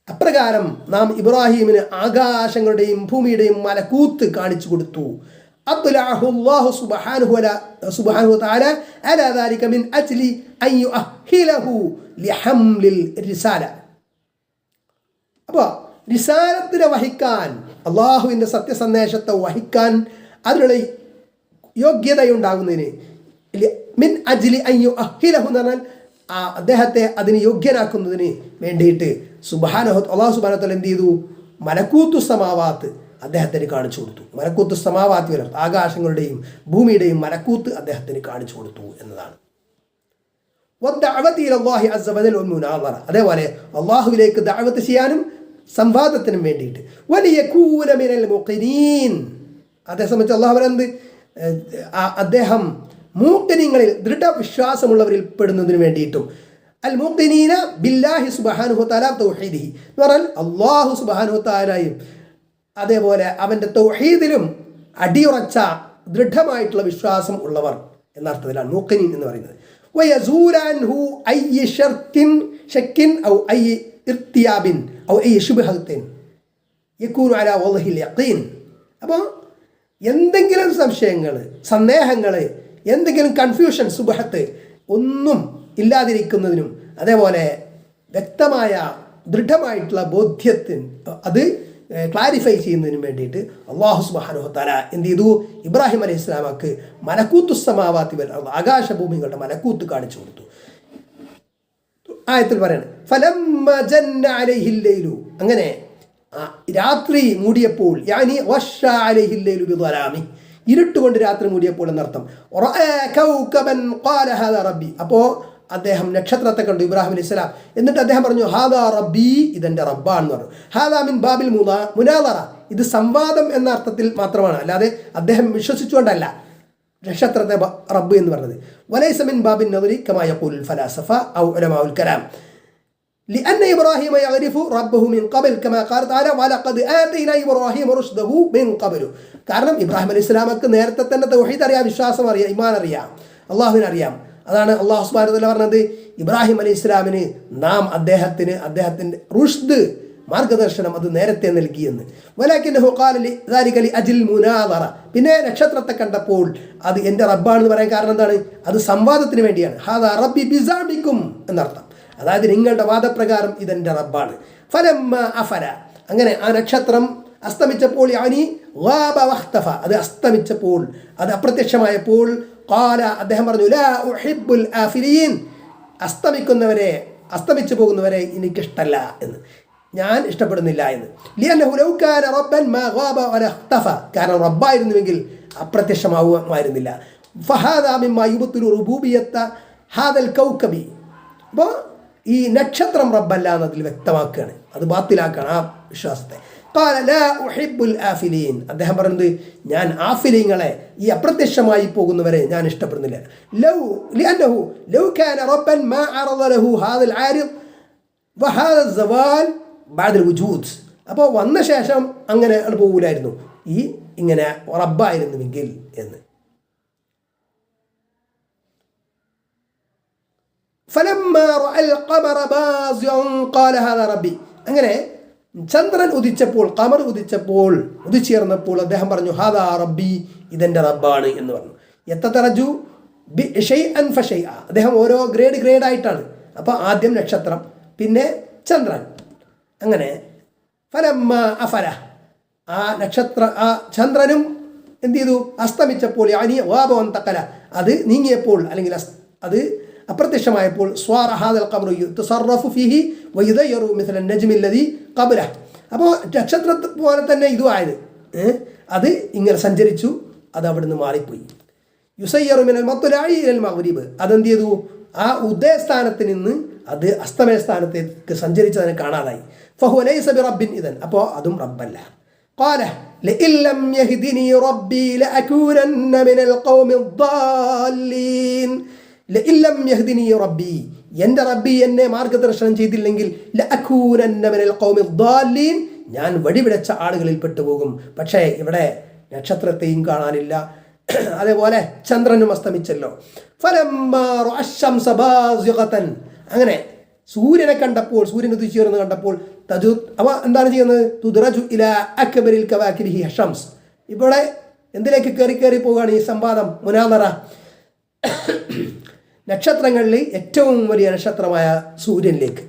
അപ്രകാരം നാം ഇബ്രാഹീമിന് ആകാശങ്ങളുടെയും ഭൂമിയുടെയും മലക്കൂത്ത് കാണിച്ചു കൊടുത്തു. അത്ലഅഹു അല്ലാഹു സുബ്ഹാനഹു വതആല അലാ ദാലിക മിൻ അജ്ലി അൻ യുഅഹിലഹു ലിഹംലിൽ റിസാല. അപ്പോൾ റിസാലത്തിനെ വഹിക്കാൻ, അള്ളാഹുവിൻ്റെ സത്യസന്ദേശത്തെ വഹിക്കാൻ അതിനുള്ള യോഗ്യതയുണ്ടാകുന്നതിന് മിൻ അജ്ലി അൻ യുഅഹിലഹു എന്ന് പറഞ്ഞാൽ അദ്ദേഹത്തെ അതിന് യോഗ്യനാക്കുന്നതിന് വേണ്ടിയിട്ട് അള്ളാഹു സുബ്ഹാനഹു വതആല എന്ത് ചെയ്തു? മലക്കൂത്തു സമാവാത്ത് അദ്ദേഹത്തിന് കാണിച്ചു കൊടുത്തു. മലക്കൂത്തു സമാവാത്തി വലർത്ത്, ആകാശങ്ങളുടെയും ഭൂമിയുടെയും മലക്കൂത്ത് അദ്ദേഹത്തിന് കാണിച്ചു കൊടുത്തു എന്നതാണ്. അതേപോലെ അള്ളാഹുവിലേക്ക് ദഅവത്ത് ചെയ്യാനും സംവാദത്തിനും വേണ്ടിയിട്ട് വലിയകൂന മിനൽ മുഖിനീൻ, അതേ സംബന്ധിച്ച് അള്ളാഹു പറയുന്നത് അദ്ദേഹം മൂഖിനീങ്ങളിൽ ദൃഢവിശ്വാസമുള്ളവരിൽ പെടുന്നതിന് വേണ്ടിയിട്ടും അൽ മുഖിനീന ബില്ലാഹി സുബ്ഹാനഹു വതആല തൗഹീദിഹി എന്ന് പറഞ്ഞാൽ അള്ളാഹു സുബ്ഹാനഹു വതആലയും അതേപോലെ അവൻ്റെ തൗഹീദിലും അടിയുറച്ച ദൃഢമായിട്ടുള്ള വിശ്വാസം ഉള്ളവർ എന്നർത്ഥത്തിലാണ് മുഖിനീൻ എന്ന് പറയുന്നത്. ويزول عنه أي شك أو أي ارتياب أو أي شبهة يكون على وضح اليقين. അപ്പോൾ എന്തെങ്കിലും സംശയങ്ങൾ, സന്ദേഹങ്ങൾ, എന്തെങ്കിലും കൺഫ്യൂഷൻ, സുബഹത്ത് ഒന്നും ഇല്ലാതിരിക്കുന്നതിനും അതേപോലെ വ്യക്തമായ ദൃഢമായിട്ടുള്ള ബോധ്യത്തിന് അത് ക്ലാരിഫൈ ചെയ്യുന്നതിനും വേണ്ടിയിട്ട് അള്ളാഹു സുബ്ഹാനഹു വതആല എന്ത് ചെയ്തു? ഇബ്രാഹിം അലൈഹി സ്വലാമക്ക് മലക്കൂത്തു സമാവാതി വൽ അർദ്, ആകാശഭൂമികളുടെ മലക്കൂത്ത് കാണിച്ചു കൊടുത്തു. ആയത്തിൽ പറയാണ് ഫലമ്മ ജന്ന അലൈഹിൽ ലൈലു, അങ്ങനെ രാത്രി മൂടിയപ്പോൾ, യാനി വശ അലൈഹിൽ ലൈലു ബിദലാമി, ഇരുട്ടുകൊണ്ട് രാത്രി മൂടിയപ്പോൾ എന്നർത്ഥം. കൗകബൻ ഖാല ഹാദാ റബ്ബി, അപ്പോൾ അദ്ദേഹം നക്ഷത്രത്തെ കണ്ടു ഇബ്രാഹിം അലൈഹി സ്വലാം. എന്നിട്ട് അദ്ദേഹം പറഞ്ഞു ഹാദാ റബ്ബി, ഇതെൻ്റെ റബ്ബാണെന്ന് പറഞ്ഞു. ഹാദാ മിൻ ബാബിൽ മുനാദറ, ഇത് സംവാദം എന്ന അർത്ഥത്തിൽ മാത്രമാണ്, അല്ലാതെ അദ്ദേഹം വിശ്വസിച്ചുകൊണ്ടല്ല നക്ഷത്രത്തെ റബ്ബ് എന്ന് പറഞ്ഞത്. വലൈസ മിൻ ബാബിൻ നദരി കമാ യഖൂലുൽ ഫലാസഫ ഔ ഉലമാഉൽ കലാം لأن إبراهيم يعرف ربه من قبل كما قال تعالى ولقد آتينا إبراهيم رشده من قبل. കാരണം ഇബ്രാഹിം അലൈഹി സ്വലാമക്ക് നേരത്തെ തന്നെ തൗഹീദ് അറിയാം, വിശ്വാസം അറിയാം, ഈമാൻ അറിയാം, അള്ളാഹുവിനെ അറിയാം. അതാണ് അള്ളാഹു സുബ്ഹാനഹു വതആല പറഞ്ഞത് ഇബ്രാഹിം അലൈഹി സ്വലാമിന് നാം അദ്ദേഹത്തിൻ്റെ റുഷ്ദ്, മാർഗദർശനം അത് നേരത്തെ നൽകിയെന്ന്. വലാകിന്നഹു ഖാല ലിദാലിക ലിഅജ്ൽ മുനാദറ, പിന്നെ നക്ഷത്രത്തെ കണ്ടപ്പോൾ അത് എൻ്റെ റബ്ബാണെന്ന് പറയാൻ കാരണം എന്താണ്? അത് സംവാദത്തിന് വേണ്ടിയാണ്. ഹാദാ റബ്ബി ബിസാമിക്കും എന്നർത്ഥം, അതായത് നിങ്ങളുടെ വാദപ്രകാരം ഇതെൻ്റെ റബ്ബാണ്. ഫലമ്മ അഫല, അങ്ങനെ ആ നക്ഷത്രം അസ്തമിച്ചപ്പോൾ, യാനി ഗാബ വഖ്തഫ, അത് അസ്തമിച്ചപ്പോൾ, അത് അപ്രത്യക്ഷമായപ്പോൾ, ഖാല അദ്ദേഹം പറഞ്ഞു ലാ ഉഹിബ്ബുൽ ആഫിലീൻ, അസ്തമിച്ചു പോകുന്നവരെ എനിക്കിഷ്ടല്ല എന്ന്, ഞാൻ ഇഷ്ടപ്പെടുന്നില്ല എന്ന്. ലിഅന്നഹു ലൗ കാന റബ്ബൻ മാ ഗാബ വല ഇഖ്തഫ, കാരണം റബ്ബായിരുന്നുവെങ്കിൽ അപ്രത്യക്ഷമാവുമായിരുന്നില്ല. ഫഹാദാ മിമ്മാ യുബ്തിലു റുബൂബിയത്ത ഹാദൽ കൗകബി, അപ്പോൾ ഈ നക്ഷത്രം റബ്ബല്ല എന്നതിൽ വ്യക്തമാക്കുകയാണ്, അത് ബാത്തിലാക്കുകയാണ് ആ വിശ്വാസത്തെ. ഖാല ലാ ഉഹിബ്ബുൽ ആഫിലീൻ, അദ്ദേഹം പറയുന്നത് ഞാൻ ആഫിലീങ്ങളെ, ഈ അപ്രത്യക്ഷമായി പോകുന്നവരെ ഞാൻ ഇഷ്ടപ്പെടുന്നില്ല. ലിഅന്നഹു ലൗ കാന റബ്ബൻ മാ അറദ ലഹു ഹാദൽ ആരിദ് വഹാദ സവാൽ ബഅദൽ വുജൂദ്, അപ്പോൾ വന്ന ശേഷം അങ്ങനെ പോകില്ലായിരുന്നു ഈ ഇങ്ങനെ റബ്ബായിരുന്നുവെങ്കിൽ എന്ന്. ഫലമ്മാ റഅൽ ഖമറ ബാസിഅൻ ഖാല ഹാദാ റബ്ബി, അങ്ങനെ ചന്ദ്രൻ ഉദിച്ചപ്പോൾ, ഖമർ ഉദിച്ചേർന്നപ്പോൾ അദ്ദേഹം പറഞ്ഞു ഹാദാ റബ്ബി, ഇതെൻ്റെ റബ്ബാണ് എന്ന് പറഞ്ഞു. യത്തതറജു ബി ഷൈഅൻ ഫഷൈഅ, അദ്ദേഹം ഓരോ ഗ്രേഡായിട്ടാണ്. അപ്പോൾ ആദ്യം നക്ഷത്രം, പിന്നെ ചന്ദ്രൻ, അങ്ങനെ ഫലമ്മ അഫല, ആ ചന്ദ്രനും എന്ത് ചെയ്തു? അസ്തമിച്ചപ്പോൾ, യാനി വാബവൻ തക്കല, അത് നീങ്ങിയപ്പോൾ അല്ലെങ്കിൽ അത് അപ്രത്യക്ഷമായപ്പോൾ, സ്വാറ ഹാദൽ ഖമറു യതസറഫു ഫീഹി വയദയറു മിസ്ല അൻ-നജ്മി അല്ലദി ഖബല, അപ്പോൾ നക്ഷത്രത്തെ പോലെ തന്നെ ഇതും ആയത്, അത് ഇങ്ങനെ സഞ്ചരിച്ചു, അത് അവിടുന്ന് മാറിപ്പോയി. യുസയ്യറു മിനൽ മത്ലഇ ഇലൽ മഗ്രിബ്, അതെന്ത് ചെയ്തു? ആ ഉദയസ്ഥാനത്ത് നിന്ന് അത് അസ്തമയ സ്ഥാനത്തേക്ക് സഞ്ചരിച്ചതിനെ കാണാതായി. ഫഹുവ ലൈസ ബിറബ്ബിൻ ഇദൻ, അപ്പോൾ അതും റബ്ബല്ല. ഖാല ലഇൻ ലം യഹ്ദിനി റബ്ബി ലഅകൂനന്ന മിനൽ ഖൗമിദ് ദ്ദാല്ലീൻ, ലഇൻ ലം യഹ്ദിനി റബ്ബി, എൻ്റെ റബ്ബി എന്നെ മാർഗദർശനം ചെയ്തില്ലെങ്കിൽ ലഅകൂനന്ന മിനൽ ഖൗമിദ് ദ്ദാല്ലീൻ, ഞാൻ വഴിപിഴച്ച ആളുകളിൽ പെട്ടുപോകും. പക്ഷേ ഇവിടെ നക്ഷത്രത്തെയും കാണാനില്ല, അതേപോലെ ചന്ദ്രനും അസ്തമിച്ചല്ലോ. ഫലമ്മാ റഅ അശ്ശംസ ബാസിഖതൻ, അങ്ങനെ സൂര്യനെ കണ്ടപ്പോൾ, സൂര്യൻ ഉദിച്ചുയർന്ന് കണ്ടപ്പോൾ അവ എന്താണ് ചെയ്യുന്നത്? തുദ്റജു ഇലാ അക്ബരിൽ കവാകിബിഹി ഹഷംസ്. ഇവിടെ എന്തിലേക്ക് കയറി പോവുകയാണ് ഈ സംവാദം, മുനാദറ? നക്ഷത്രങ്ങളിൽ ഏറ്റവും വലിയ നക്ഷത്രമായ സൂര്യനിലേക്ക്.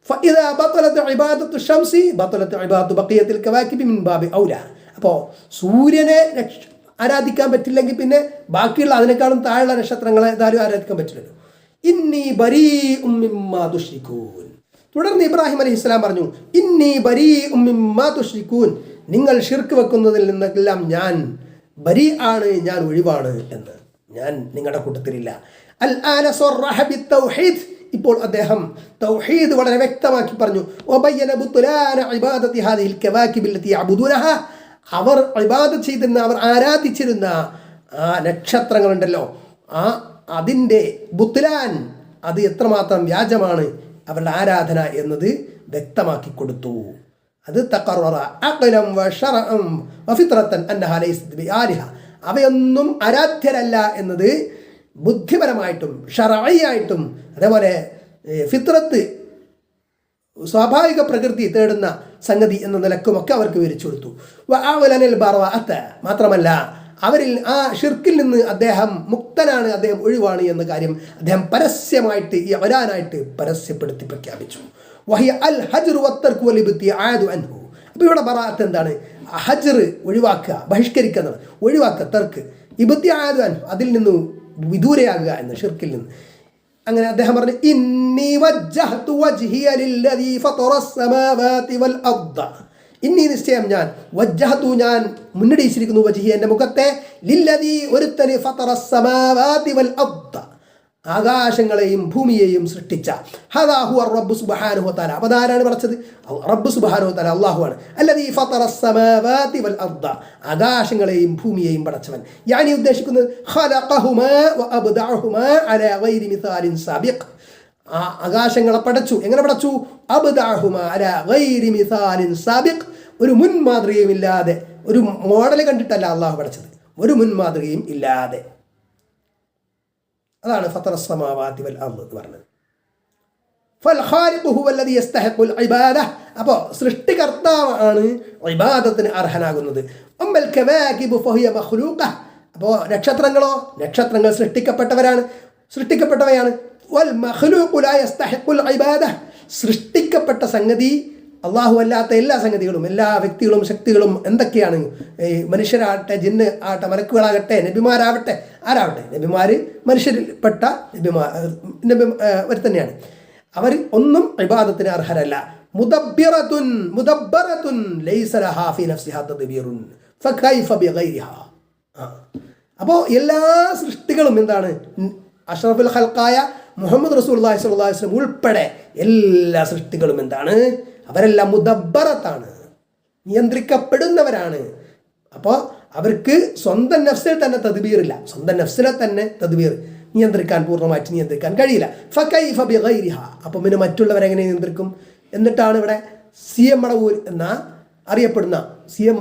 ഫഇദാ ബതലത് ഇബാദത്തു ശംസി ബതലത് ഇബാദത്തു ബഖിയത്തിൽ കവാകിബി മിൻ ബാബി ഔല. അപ്പോൾ സൂര്യനെ ആരാധിക്കാൻ പറ്റില്ലെങ്കിൽ പിന്നെ ബാക്കിയുള്ള അതിനേക്കാളും താഴെയുള്ള നക്ഷത്രങ്ങളെ ഏതായാലും ആരാധിക്കാൻ പറ്റില്ലല്ലോ. ഇന്നി ബരീഉം മിമ്മാ തുശ്രികൂൻ. തുടർന്ന് ഇബ്രാഹിം അലൈഹിസ്സലാം പറഞ്ഞു, ഇന്നി ബരീഉം മിമ്മാ തുശ്രികൂൻ, നിങ്ങൾ ഷിർക്ക് വെക്കുന്നതിൽ നിന്നെല്ലാം ഞാൻ ബരി ആണ്, ഞാൻ ഒഴിവാണ് എന്ന്, ഞാൻ നിങ്ങളുടെ കൂട്ടത്തിലില്ല. അൽ ആന സറഹ ബിത്തൗഹീദ്, ഇപ്പോൾ അദ്ദേഹം തൗഹീദ് വളരെ വ്യക്തമാക്കി പറഞ്ഞു. വബയ്യന ബുത്ലാന ഇബാദത്തി ഹാദിഹിൽ കവാകിബ് അല്ലതി യഅബുദൂനഹ, അവർ ഇബാദത്ത് ചെയ്തിരുന്ന, അവർ ആരാധിച്ചിരുന്ന ആ നക്ഷത്രങ്ങളുണ്ടല്ലോ, അതിൻ്റെ ബുത്ലാൻ, അത് എത്രമാത്രം വ്യാജമാണ് അവരുടെ ആരാധന എന്നത് വ്യക്തമാക്കി കൊടുത്തു. അത് തഖററ അഖ്ലൻ വശറഅൻ വഫിത്രതൻ അന്നഹ ലൈസത് ബിആലിഹ, അവയൊന്നും ആരാധ്യരല്ല എന്നത് ബുദ്ധിപരമായിട്ടും ഷറഈയായിട്ടും അതേപോലെ ഫിത്രത്ത് സ്വാഭാവിക പ്രകൃതി തേടുന്ന സംഗതി എന്ന നിലക്കുമൊക്കെ അവർക്ക് വിവരിച്ചു കൊടുത്തു. വഅഅലനൽ ബറാഅത, മാത്രമല്ല അവരിൽ ആ ഷിർക്കിൽ നിന്ന് അദ്ദേഹം മുക്തനാണ്, അദ്ദേഹം ഒഴിവാണ് എന്ന കാര്യം അദ്ദേഹം പരസ്യമായിട്ട് ഈ അവരാനായിട്ട് പരസ്യപ്പെടുത്തി പ്രഖ്യാപിച്ചു. വഹിയ അൽ ഹജ്റു വത്തർകു വൽഇബ്തിആദു അൻഹു. അപ്പോൾ ഇവിടെ ബറാഅത്ത് എന്താണ്? ഹജ്ർ ഒഴിവാക്കുക, ബഹിഷ്കരിക്കുക എന്നാണ്. ഒഴിവാക്കുക, തർക്ക്. ഇബ്തിആദു അൻഹു, അതിൽ നിന്ന് വിദൂരയാകുക എന്ന്, ഷിർക്കിൽ നിന്ന്. അങ്ങനെ അദ്ദേഹം പറഞ്ഞു, ഇന്നി വജ്ജഹ്തു വജ്ഹിയ ലില്ലദീ ഫതറസ് സമാവാതി വൽ അർദ, ഇന്നി നിശ്ചയം ഞാൻ, വജ്ജഹ്തു ഞാൻ മുന്നടിച്ചിരിക്കുന്നു, വജ്ഹിയ എൻ്റെ മുഖത്തെ, ലില്ലദീ ഒരുത്തന്, ഫതറസ് സമാവാതി വൽ അർദ, ആകാശങ്ങളെയും ഭൂമിയെയും സൃഷ്ടിച്ച. ഹദാ ഹുവ റബ്ബു സുബ്ഹാനഹു വ തആല. അപ്പോൾ ആരാണ് പറഞ്ഞത്? റബ്ബ് സുബ്ഹാനഹു വ തആല, അല്ലാഹുവാണ്. അല്ലദീ ഫതറസ് സമാവാതി വൽ അർദ, ആകാശങ്ങളെയും ഭൂമിയെയും പടച്ചവൻ. യാനി ഉദ്ദേശിക്കുന്നത് ഖലഖഹുമാ വ അബ്ദഅഹുമാ അലാ ഗൈരി മിസാലിൻ സാബിഖ്, ആ ആകാശങ്ങളെ പടച്ചു. എങ്ങനെ പടച്ചു? അബ്ദഅഹുമാ അലാ ഗൈരി മിസാലിൻ സാബിഖ്, ഒരു മുൻ മാതൃകയും ഇല്ലാതെ, ഒരു മോഡൽ കണ്ടിട്ടല്ല അല്ലാഹു പടച്ചത്, ഒരു മുൻ മാതൃകയും ഇല്ലാതെ. അതാണ് ഫതറസ് സമാവാതി വൽ അർദ് എന്ന് പറഞ്ഞത്. ഫൽ ഖാലിഖു ഹുവല്ലദീ യസ്തഹിഖുൽ ഇബാദ, അപ്പോൾ സൃഷ്ടികർത്താവാണ് ഇബാദത്തിന് അർഹനാകുന്നത്. അമ്മൽ കവാകിബു ഫഹിയ മഖ്ലൂഖ, അപ്പോൾ നക്ഷത്രങ്ങളോ, നക്ഷത്രങ്ങൾ സൃഷ്ടിക്കപ്പെട്ടവയാണ്. വൽ മഖ്ലൂഖു ലാ യസ്തഹിഖുൽ ഇബാദ, സൃഷ്ടിക്കപ്പെട്ട സംഗതി അള്ളാഹു അല്ലാത്ത എല്ലാ സംഗതികളും, എല്ലാ വ്യക്തികളും ശക്തികളും എന്തൊക്കെയാണ്, മനുഷ്യരാകട്ടെ, ജിന്ന് ആകട്ടെ, മലക്കുകളാകട്ടെ, നബിമാരാവട്ടെ, ആരാവട്ടെ, നബിമാർ മനുഷ്യരിൽപ്പെട്ട അവർ തന്നെയാണ്. അവർ ഒന്നും ഇബാദത്തിന് അർഹരല്ല. മുദബ്ബറത്തുൻ ലൈസ ലഹാ ഫീ നഫ്സിഹാ തദ്ബീറുൻ ഫകൈഫ ബിഗൈരിഹാ. അപ്പോൾ എല്ലാ സൃഷ്ടികളും എന്താണ്? അഷ്റഫുൽ ഖൽഖായ മുഹമ്മദ് റസൂലുള്ളാഹി സ്വല്ലല്ലാഹു അലൈഹി വസല്ലം ഉൾപ്പെടെ എല്ലാ സൃഷ്ടികളും എന്താണ്? അവരെല്ലാം മുദബ്ബറത്താണ്, നിയന്ത്രിക്കപ്പെടുന്നവരാണ്. അപ്പോൾ അവർക്ക് സ്വന്തം നഫ്സിൽ തന്നെ തദ്ബീറില്ല, സ്വന്തം നഫ്സിനെ തന്നെ തദ്ബീർ പൂർണ്ണമായിട്ട് നിയന്ത്രിക്കാൻ കഴിയില്ല. ഫകൈഫ ബിഗൈരിഹാ, അപ്പം പിന്നെ മറ്റുള്ളവരെങ്ങനെ നിയന്ത്രിക്കും? എന്നിട്ടാണ് ഇവിടെ CM മടവൂർ എന്ന അറിയപ്പെടുന്ന CM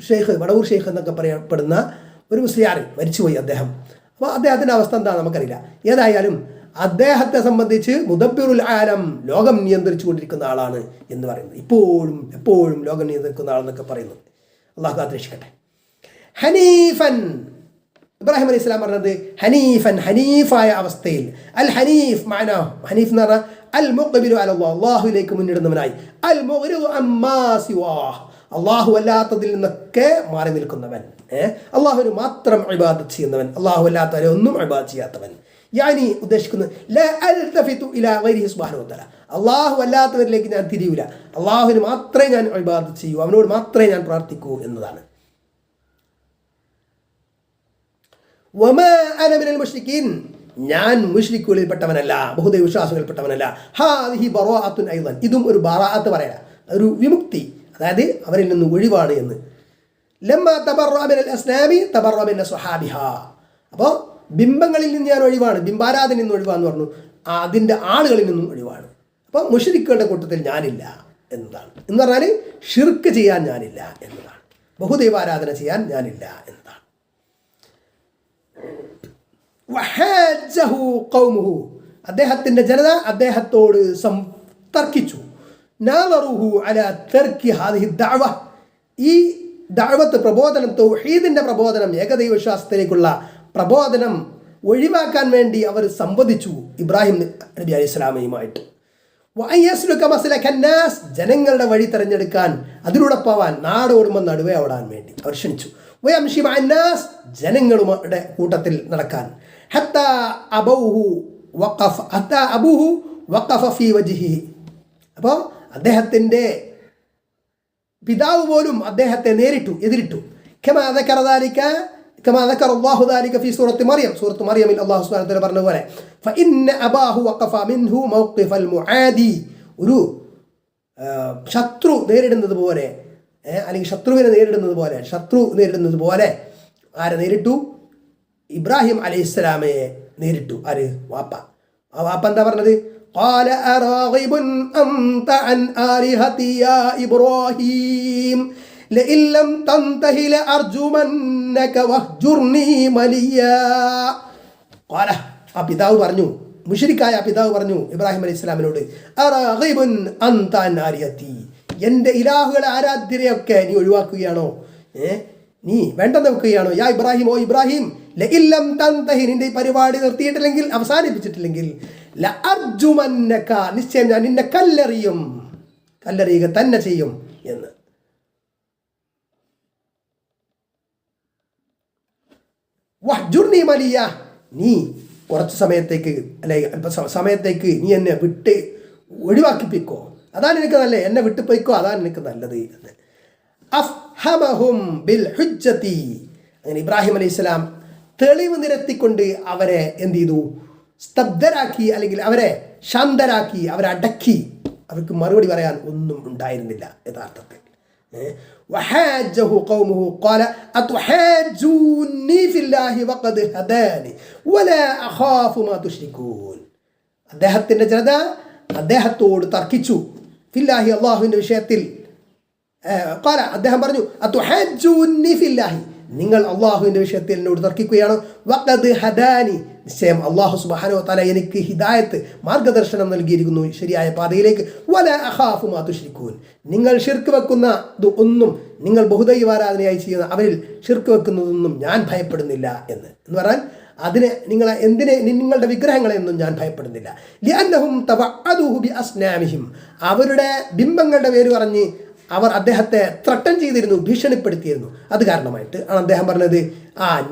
ഷെയ്ഖ്, മടവൂർ ഷെയ്ഖ് എന്നൊക്കെ പറയപ്പെടുന്ന ഒരു മുസ്ലിയാർ മരിച്ചുപോയി അദ്ദേഹം. അപ്പോൾ അദ്ദേഹത്തിൻ്റെ അവസ്ഥ എന്താണെന്ന് നമുക്കറിയില്ല. ഏതായാലും അദ്ദേഹത്തെ സംബന്ധിച്ച് മുദബ്ബിറുൽ ആലം, ലോകം നിയന്ത്രിച്ചു കൊണ്ടിരിക്കുന്ന ആളാണ് എന്ന് പറയുന്നത്. എപ്പോഴും ലോകം നിയന്ത്രിക്കുന്ന ആളെന്നൊക്കെ പറയുന്നത്. അള്ളാഹു കാത്തിരക്ഷിക്കട്ടെ. ഹനീഫൻ, ഇബ്രാഹിം അലൈഹി സ്വലാം പറഞ്ഞത് ഹനീഫൻ, ഹനീഫായ അവസ്ഥയിൽ. അൽ ഹനീഫ് മാനാ, ഹനീഫ് എന്ന് പറഞ്ഞാൽ അൽ മുഖ്ബിലു അലല്ലാഹ്, അള്ളാഹുവിലേക്ക് മുന്നിടുന്നവനായി. അൽ മുഗ്രിദു അമ്മാ സിവാഹ്, അള്ളാഹു അല്ലാത്തതിൽ നിന്നൊക്കെ മാറി നിൽക്കുന്നവൻ, അള്ളാഹുവിന് മാത്രം ഇബാദത്ത് ചെയ്യുന്നവൻ, അള്ളാഹു അല്ലാത്തവരെ ഒന്നും ഇബാദത്ത് ചെയ്യാത്തവൻ. യാനി ഉദ്ദേശിക്കുന്നത് ലാ അൽതഫിതു ഇലാ ഗൈരിഹി സുബ്ഹാനഹു വ തആല, അള്ളാഹു അല്ലാത്തവരിലേക്ക് ഞാൻ തിരിയൂല, അള്ളാഹുവിന് മാത്രമേ ഞാൻ ഇബാദത്ത് ചെയ്യൂ, അവനോട് മാത്രമേ ഞാൻ പ്രാർത്ഥിക്കൂ എന്നതാണ്. വമാ അന മിനൽ മുശ്രിക്കീൻ, ഞാൻ മുശ്രിക്കുകളിൽപ്പെട്ടവനല്ല, ബഹുദൈവ വിശ്വാസികളിൽപ്പെട്ടവനല്ല. ഹാദിഹി ബറാഅത്തുൻ ഐളൻ, ഇതും ഒരു ബറാഅത്ത് പറയല, ഒരു വിമുക്തി, അതായത് അവരിൽ നിന്ന് ഒഴിവാണ് എന്ന്. ലമ്മാ തബറഅ മിനൽ അസ്നാമി തബറഅ മിൻ സ്വഹാബിഹാ, അപ്പോൾ ബിംബങ്ങളിൽ നിന്ന് ഞാൻ ഒഴിവാണ്, ബിംബാരാധനയിൽ നിന്ന് ഒഴിവാന്ന് പറഞ്ഞു, അതിൻ്റെ ആളുകളിൽ നിന്നും ഒഴിവാണ്. അപ്പോൾ മുശ്രിക്കുകളുടെ കൂട്ടത്തിൽ ഞാനില്ല എന്നതാണ്. എന്ന് പറഞ്ഞാൽ ഷിർക്ക് ചെയ്യാൻ ഞാനില്ല എന്നതാണ്, ബഹുദൈവാരാധന ചെയ്യാൻ ഞാനില്ല എന്നതാണ്. വഹാജ്ജഹു ഖൗമുഹു, അദ്ദേഹത്തിൻ്റെ ജനത അദ്ദേഹത്തോട് തർക്കിച്ചു. നാദറുഹു അലാ തർക്കി ഹാദിഹി ദഅവ, ഈ ദഅവത്ത് പ്രബോധനം, തൗഹീദിൻ്റെ പ്രബോധനം, ഏകദൈവ വിശ്വാസത്തിലേക്കുള്ള പ്രബോധനം ഒഴിവാക്കാൻ വേണ്ടി അവർ സംവദിച്ചു ഇബ്രാഹിം നബി അലൈഹി സ്വലാമയുമായിട്ട്. ജനങ്ങളുടെ വഴി തിരഞ്ഞെടുക്കാൻ, അതിലൂടെ പോവാൻ, നാടോടുമ്പോൾ നടുവേ ഓടാൻ വേണ്ടി അവർ ക്ഷണിച്ചു. ജനങ്ങളുടെ കൂട്ടത്തിൽ നടക്കാൻ. അപ്പോൾ അദ്ദേഹത്തിൻ്റെ പിതാവ് പോലും അദ്ദേഹത്തെ എതിരിട്ടു. كما ذكر الله ذلك في سورة مريم. سورة مريم الله سبحانه وتعالى പറഞ്ഞ പോലെ فإن أباه وقف منه موقف المعادي, ഒരു ശത്രു നേരിടുന്നത് പോലെ, അല്ലെങ്കിൽ ശത്രുവിനെ നേരിടുന്നത് പോലെ ആരെ നേരിട്ടു? ഇബ്രാഹിം അലൈഹിസ്സലാമയെ നേരിട്ടു. ആര്? വാപ്പ. ആ വാപ്പ എന്താ പറഞ്ഞത്? قال أراغب أنت عن آلهتي يا إبراهيم لئن لم تنته لأرجمنك واهجرني مليا. قال, ആ പിതാവ് പറഞ്ഞു, മുശ്രിക്കായ പിതാവ് പറഞ്ഞു ഇബ്രാഹിം അലൈഹി സ്വലാമിനോട്, അറാഗിബുൻ അൻത അൻ ആലിഹതി, എൻ്റെ ഇലാഹുകളെ, ആരാധ്യരെയൊക്കെ നീ ഒഴിവാക്കുകയാണോ? നീ വേണ്ടെന്ന് വെക്കുകയാണോ? യാ ഇബ്രാഹിം, ഓ ഇബ്രാഹിം, ലഇൻ ലം തൻതഹി, നിന്റെ ഈ പരിപാടി നിർത്തിയിട്ടില്ലെങ്കിൽ, അവസാനിപ്പിച്ചിട്ടില്ലെങ്കിൽ, ലഅർജുമന്നക, നിശ്ചയം ഞാൻ നിന്നെ കല്ലെറിയുക തന്നെ ചെയ്യും എന്ന്. വഹ്ജുർനി മലിയ, നീ കുറച്ച് സമയത്തേക്ക്, അല്ലെങ്കിൽ അല്പ സമയത്തേക്ക് നീ എന്നെ വിട്ട് ഒഴിവാക്കിപ്പിക്കോ, അതാണ് എനിക്ക് നല്ലത്, എന്നെ വിട്ടു പോയിക്കോ, അതാണ് എനിക്ക് നല്ലത് എന്ന്. അഫ്ഹമഹും ബിൽ ഹുജ്ജതി, അങ്ങനെ ഇബ്രാഹിം അലൈഹി സ്വലാം തെളിവ് നിരത്തിക്കൊണ്ട് അവരെ എന്ത് ചെയ്തു? സ്തബ്ധരാക്കി, അല്ലെങ്കിൽ അവരെ ശാന്തരാക്കി, അവരെ അടക്കി. അവർക്ക് മറുപടി പറയാൻ ഒന്നും ഉണ്ടായിരുന്നില്ല യഥാർത്ഥത്തിൽ. وحاجه قومه قال أتحاجوني في الله وقد هداني ولا أخاف ما تشركون. അദ്ദേഹത്തിൻ്റെ ജനത അദ്ദേഹത്തോട് തർക്കിച്ചു. ഫില്ലാഹി, അള്ളാഹുവിൻ്റെ വിഷയത്തിൽ. ഖാല, അദ്ദേഹം പറഞ്ഞു, അതുഹാജ്ജൂനി ഫില്ലാഹി, നിങ്ങൾ അള്ളാഹുവിൻ്റെ വിഷയത്തിൽ എന്നോട് തർക്കിക്കുകയാണോ? വഖദ് ഹദാനി, നിശ്ചയം അള്ളാഹു സുബ്ഹാനഹു വ തആല എനിക്ക് ഹിദായത്ത്, മാർഗദർശനം നൽകിയിരിക്കുന്നു ശരിയായ പാതയിലേക്ക്. വലാ അഖാഫു മാ തുശ്രികൂൻ, നിങ്ങൾ ഷിർക്ക് വെക്കുന്ന ഒന്നും, നിങ്ങൾ ബഹുദൈവാരാധനയായി ചെയ്യുന്ന അവരിൽ ഷിർക്ക് വെക്കുന്നതൊന്നും ഞാൻ ഭയപ്പെടുന്നില്ല എന്ന് പറഞ്ഞാൽ, നിങ്ങളുടെ വിഗ്രഹങ്ങളെയൊന്നും ഞാൻ ഭയപ്പെടുന്നില്ല. ലിഅന്നഹും തവഅദൂഹു ബിഅസ്നാമിഹിം, അവരുടെ ബിംബങ്ങളുടെ പേര് പറഞ്ഞ് അവർ അദ്ദേഹത്തെ ത്രട്ടൻ ചെയ്തിരുന്നു, ഭീഷണിപ്പെടുത്തിയിരുന്നു. അത് കാരണമായിട്ട് ആണ് അദ്ദേഹം പറഞ്ഞത്,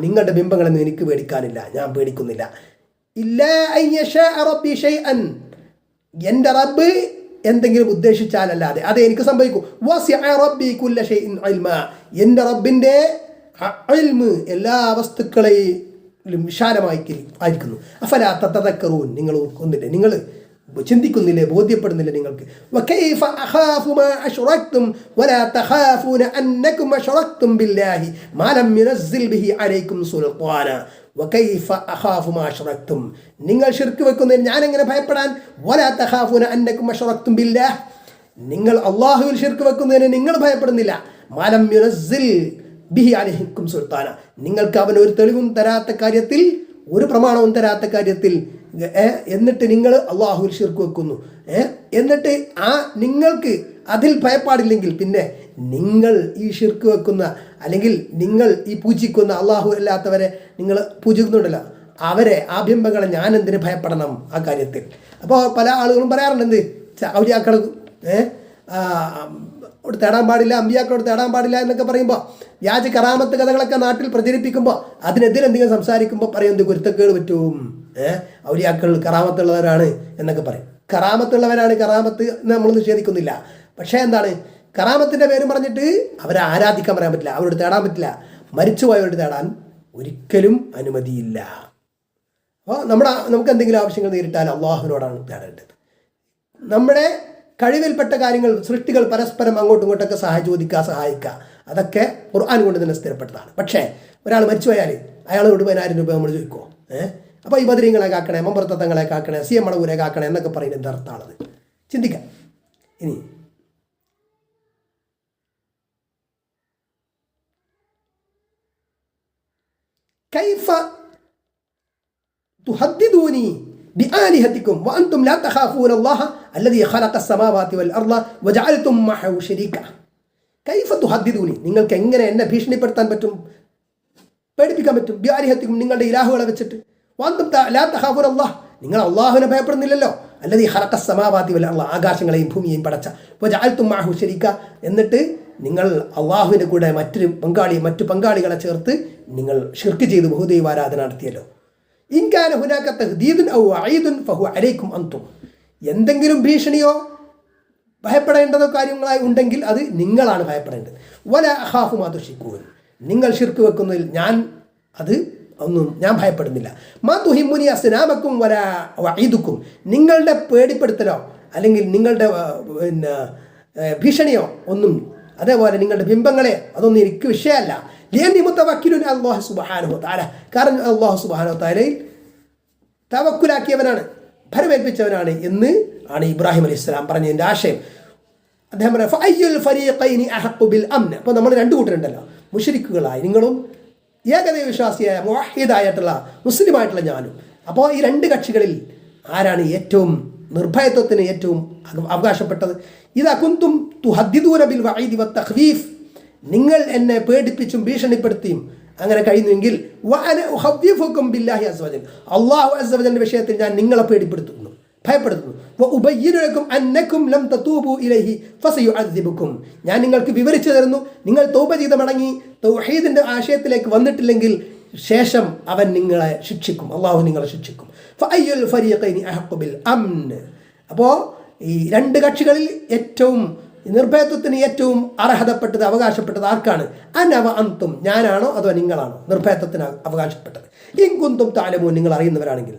നിങ്ങളുടെ ബിംബങ്ങളൊന്നും എനിക്ക് പേടിക്കാനില്ല, ഞാൻ പേടിക്കുന്നില്ല. ഇല്ലാ അൻ യശാ റബ്ബി ഷൈഅൻ, എൻ്റെ റബ്ബ് എന്തെങ്കിലും ഉദ്ദേശിച്ചാലല്ലാതെ അത് എനിക്ക് സംഭവിക്കും. വസിഅ റബ്ബി കുല്ല ഷൈഇൻ ഇൽമാ, എൻ്റെ റബ്ബിൻ്റെ ഇൽമ് എല്ലാ വസ്തുക്കളെയും വിശാലമായിരിക്കുന്നു. അഫലാ തതദക്കറൂൻ, നിങ്ങൾ ഓർക്കുന്നില്ലേ, നിങ്ങൾ ചിന്തിക്കുന്നില്ലേ, ബോധ്യപ്പെടുന്നില്ല നിങ്ങൾക്ക്? വകൈഫ അഖാഫു മാ അശ്റക്തും വലാ തഖാഫൂന അന്നകും അശ്റക്തും ബില്ലാഹി മാ ലം യുനസ്സിൽ ബിഹി അലൈക്കും സുൽത്താന. വകൈഫ അഖാഫു മാ അശ്റക്തും, നിങ്ങൾ ശിർക്ക് വെക്കുന്നതിന് ഞാൻ എങ്ങനെ ഭയപ്പെടാൻ? വലാ തഖാഫൂന അന്നകും അശ്റക്തും ബില്ലാഹ്, നിങ്ങൾ അല്ലാഹുവിൽ ശിർക്ക് വെക്കുന്നതിന് നിങ്ങൾ ഭയപ്പെടുന്നില്ല. മാ ലം യുനസ്സിൽ ബിഹി അലൈക്കും സുൽത്താന, നിങ്ങൾക്ക് അവൻ ഒരു തെളിവും തരാത്ത കാര്യത്തിൽ, ഒരു പ്രമാണവും തരാത്ത കാര്യത്തിൽ, എന്നിട്ട് നിങ്ങൾ അള്ളാഹുവിൽ ശിർക്ക് വെക്കുന്നു. എന്നിട്ട് നിങ്ങൾക്ക് അതിൽ ഭയപ്പാടില്ലെങ്കിൽ പിന്നെ നിങ്ങൾ ഈ ശിർക്ക് വെക്കുന്ന, അല്ലെങ്കിൽ നിങ്ങൾ ഈ പൂജിക്കുന്ന അള്ളാഹു അല്ലാത്തവരെ നിങ്ങൾ പൂജിക്കുന്നുണ്ടല്ലോ, അവരെ, ആ ബിംബങ്ങളെ ഞാൻ എന്തിന് ഭയപ്പെടണം ആ കാര്യത്തിൽ? അപ്പോൾ പല ആളുകളും പറയാറുണ്ട്, എന്ത് ഔലിയാക്കൾ തേടാൻ പാടില്ല, അമ്പിയാക്കളോട് തേടാൻ പാടില്ല എന്നൊക്കെ പറയുമ്പോൾ, വ്യാജ കറാമത്ത് കഥകളൊക്കെ നാട്ടിൽ പ്രചരിപ്പിക്കുമ്പോൾ, അതിനെതിരെ എന്തെങ്കിലും സംസാരിക്കുമ്പോൾ പറയും, എന്ത് കുരുത്തക്കേട് പറ്റും, ഔലിയാക്കൾ കറാമത്തുള്ളവരാണ് എന്നൊക്കെ പറയും. കറാമത്തുള്ളവരാണ്, കറാമത്ത് നമ്മൾ നിഷേധിക്കുന്നില്ല. പക്ഷേ എന്താണ്, കറാമത്തിൻ്റെ പേരും പറഞ്ഞിട്ട് അവരെ ആരാധിക്കാൻ പറയാൻ പറ്റില്ല, അവരോട് തേടാൻ പറ്റില്ല. മരിച്ചുപോയവരോട് തേടാൻ ഒരിക്കലും അനുമതിയില്ല. അപ്പോൾ നമുക്ക് എന്തെങ്കിലും ആവശ്യങ്ങൾ നേരിട്ടാൽ അള്ളാഹുവിനോടാണ് തേടേണ്ടത്. നമ്മുടെ കഴിവിൽപ്പെട്ട കാര്യങ്ങൾ, സൃഷ്ടികൾ പരസ്പരം അങ്ങോട്ടും ഇങ്ങോട്ടൊക്കെ സഹായിക്കുക, അതൊക്കെ ഖുർആൻ കൊണ്ട് തന്നെ സ്ഥിരപ്പെട്ടതാണ്. പക്ഷേ ഒരാൾ മരിച്ചുപോയാൽ അയാളോട് 10,000 രൂപ നമ്മൾ ചോദിക്കുമോ? അപ്പോൾ ഈ ബദരീങ്ങളെ കാക്കണേ, മമ്പർത്തങ്ങളെ കാക്കണേ, സി എം മടവൂരെ കാക്കണേ എന്നൊക്കെ പറയുന്നത് എന്താ അർത്ഥമാണത്? ചിന്തിക്കാം. ഇനി കൈഫ തുഹദ്ദിദൂനി ബിആലിഹതികും വഅൻതും ലാ തഖാഫൂന അല്ലാഹ അല്ലദീ ഖലഖ അസ്സമാവാതി വൽ അർള വജഅൽതും മഅഹു ശരീക. കൈഫ തുഹദ്ദിദൂനി, നിങ്ങൾക്ക് എങ്ങനെ എന്നെ ഭീഷണിപ്പെടുത്താൻ പറ്റും, പേടിപ്പിക്കാൻ പറ്റും? ബിആലിഹതികും, നിങ്ങളുടെ ഇലാഹുകളെ വെച്ചിട്ട്. വഅൻതും ലാ തഖാഫൂന അല്ലാഹ, നിങ്ങൾ അല്ലാഹുവിനെ ഭയപ്പെടുന്നില്ലല്ലോ. അല്ലദീ ഖലഖ അസ്സമാവാതി വൽ അർള, ആകാശങ്ങളെയും ഭൂമിയെയും പടച്ച. വജഅൽതും മഅഹു ശരീക, എന്നിട്ട് നിങ്ങൾ അള്ളാഹുവിൻ്റെ കൂടെ മറ്റു പങ്കാളികളെ ചേർത്ത് നിങ്ങൾ ഷിർക്ക് ചെയ്ത് ബഹുദൈവാരാധന നടത്തിയല്ലോ. ഇൻകാന ഹുനാക തഹ്ദീദുൻ ഔ വഈദുൻ ഫഹുവ അലൈക്കും അൻതും, എന്തെങ്കിലും ഭീഷണിയോ ഭയപ്പെടേണ്ടതോ കാര്യങ്ങളായി ഉണ്ടെങ്കിൽ അത് നിങ്ങളാണ് ഭയപ്പെടേണ്ടത്. വലാ അഖാഫു മാ തുശ്രികൂൻ, നിങ്ങൾ ഷിർക്ക് വെക്കുന്നതിൽ ഞാൻ ഭയപ്പെടുന്നില്ല. മാ തുഹിമ്മുനി അസ്നാമക്കും വലാ വഈദുക്കും, നിങ്ങളുടെ പേടിപ്പെടുത്തലോ അല്ലെങ്കിൽ നിങ്ങളുടെ ഭീഷണിയോ ഒന്നും, അതേപോലെ നിങ്ങളുടെ ബിംബങ്ങളെ, അതൊന്നും എനിക്ക് വിഷയമല്ല. ലിയന്നി മുതവക്കിലുൻ അല്ലാഹു സുബ്ഹാനഹു വതആല, കാരണം അല്ലാഹു സുബ്ഹാനഹു വതആലയിൽ തവക്കുലാക്കിയവനാണ്, ഭരമേൽപ്പിച്ചവനാണ് എന്ന് ആണ് ഇബ്രാഹിം അലൈഹിസ്സലാം പറഞ്ഞതിൻ്റെ ആശയം. അദ്ദേഹം പറയാം ഫഅയ്യുൽ ഫരീഖൈനി അഹഖു ബിൽ അംൻ. അപ്പോൾ നമ്മൾ രണ്ട് കൂട്ടരുണ്ടല്ലോ, മുശ്രിക്കുകളായി നിങ്ങളും ഏകദൈവ വിശ്വാസിയായ മുവഹ്ഹിദായിട്ടുള്ള മുസ്ലിമായിട്ടുള്ള ഞാനും. അപ്പോൾ ഈ രണ്ട് കക്ഷികളിൽ ആരാണ് ഏറ്റവും നിർഭയത്വത്തിന് ഏറ്റവും അവകാശപ്പെട്ടത്? ഇദാ കുന്തും തുഹദ്ദിദൂന ബിൽ വഈദി വത്തഖ്വീഫ്, നിങ്ങൾ എന്നെ പേടിപ്പിച്ചും ഭീഷണിപ്പെടുത്തിയും അങ്ങനെ കഴിയുമെങ്കിൽ വഅന ഉഖവ്വിഫുകും ബില്ലാഹി അസ്സ വജൽ, അല്ലാഹു അസ്സ വജലിന്റെ വിഷയത്തിൽ ഞാൻ നിങ്ങളെ പേടിപ്പെടുത്തുന്നു, ഭയപ്പെടുത്തുന്നു. വഉബയ്യിനു ലക്കും അന്നകും ലം തതൂബു ഇലൈഹി ഫസയുഅദ്ദിബുകും, ഞാൻ നിങ്ങൾക്ക് വിവരിച്ചു തരുന്നു, നിങ്ങൾ തൗബ ചെയ്ത് മടങ്ങി തൗഹീദിന്റെ ആശയത്തിലേക്ക് വന്നിട്ടില്ലെങ്കിൽ ശേഷം അവൻ നിങ്ങളെ ശിക്ഷിക്കും, അല്ലാഹു നിങ്ങളെ ശിക്ഷിക്കും. ഫഅയ്യുൽ ഫരീഖൈനി അഹഖു ബിൽ അംൻ. അപ്പോൾ ഈ രണ്ട് കക്ഷികളിൽ ഏറ്റവും നിർഭയത്വത്തിന് ഏറ്റവും അർഹതപ്പെട്ടത് അവകാശപ്പെട്ടത് ആർക്കാണ്? അനവ അന്തും, ഞാനാണോ അതോ നിങ്ങളാണോ നിർഭയത്വത്തിന് അവകാശപ്പെട്ടത്? ഇൻ കുന്തും തഅലമൂൻ, നിങ്ങൾ അറിയുന്നവരാണെങ്കിൽ.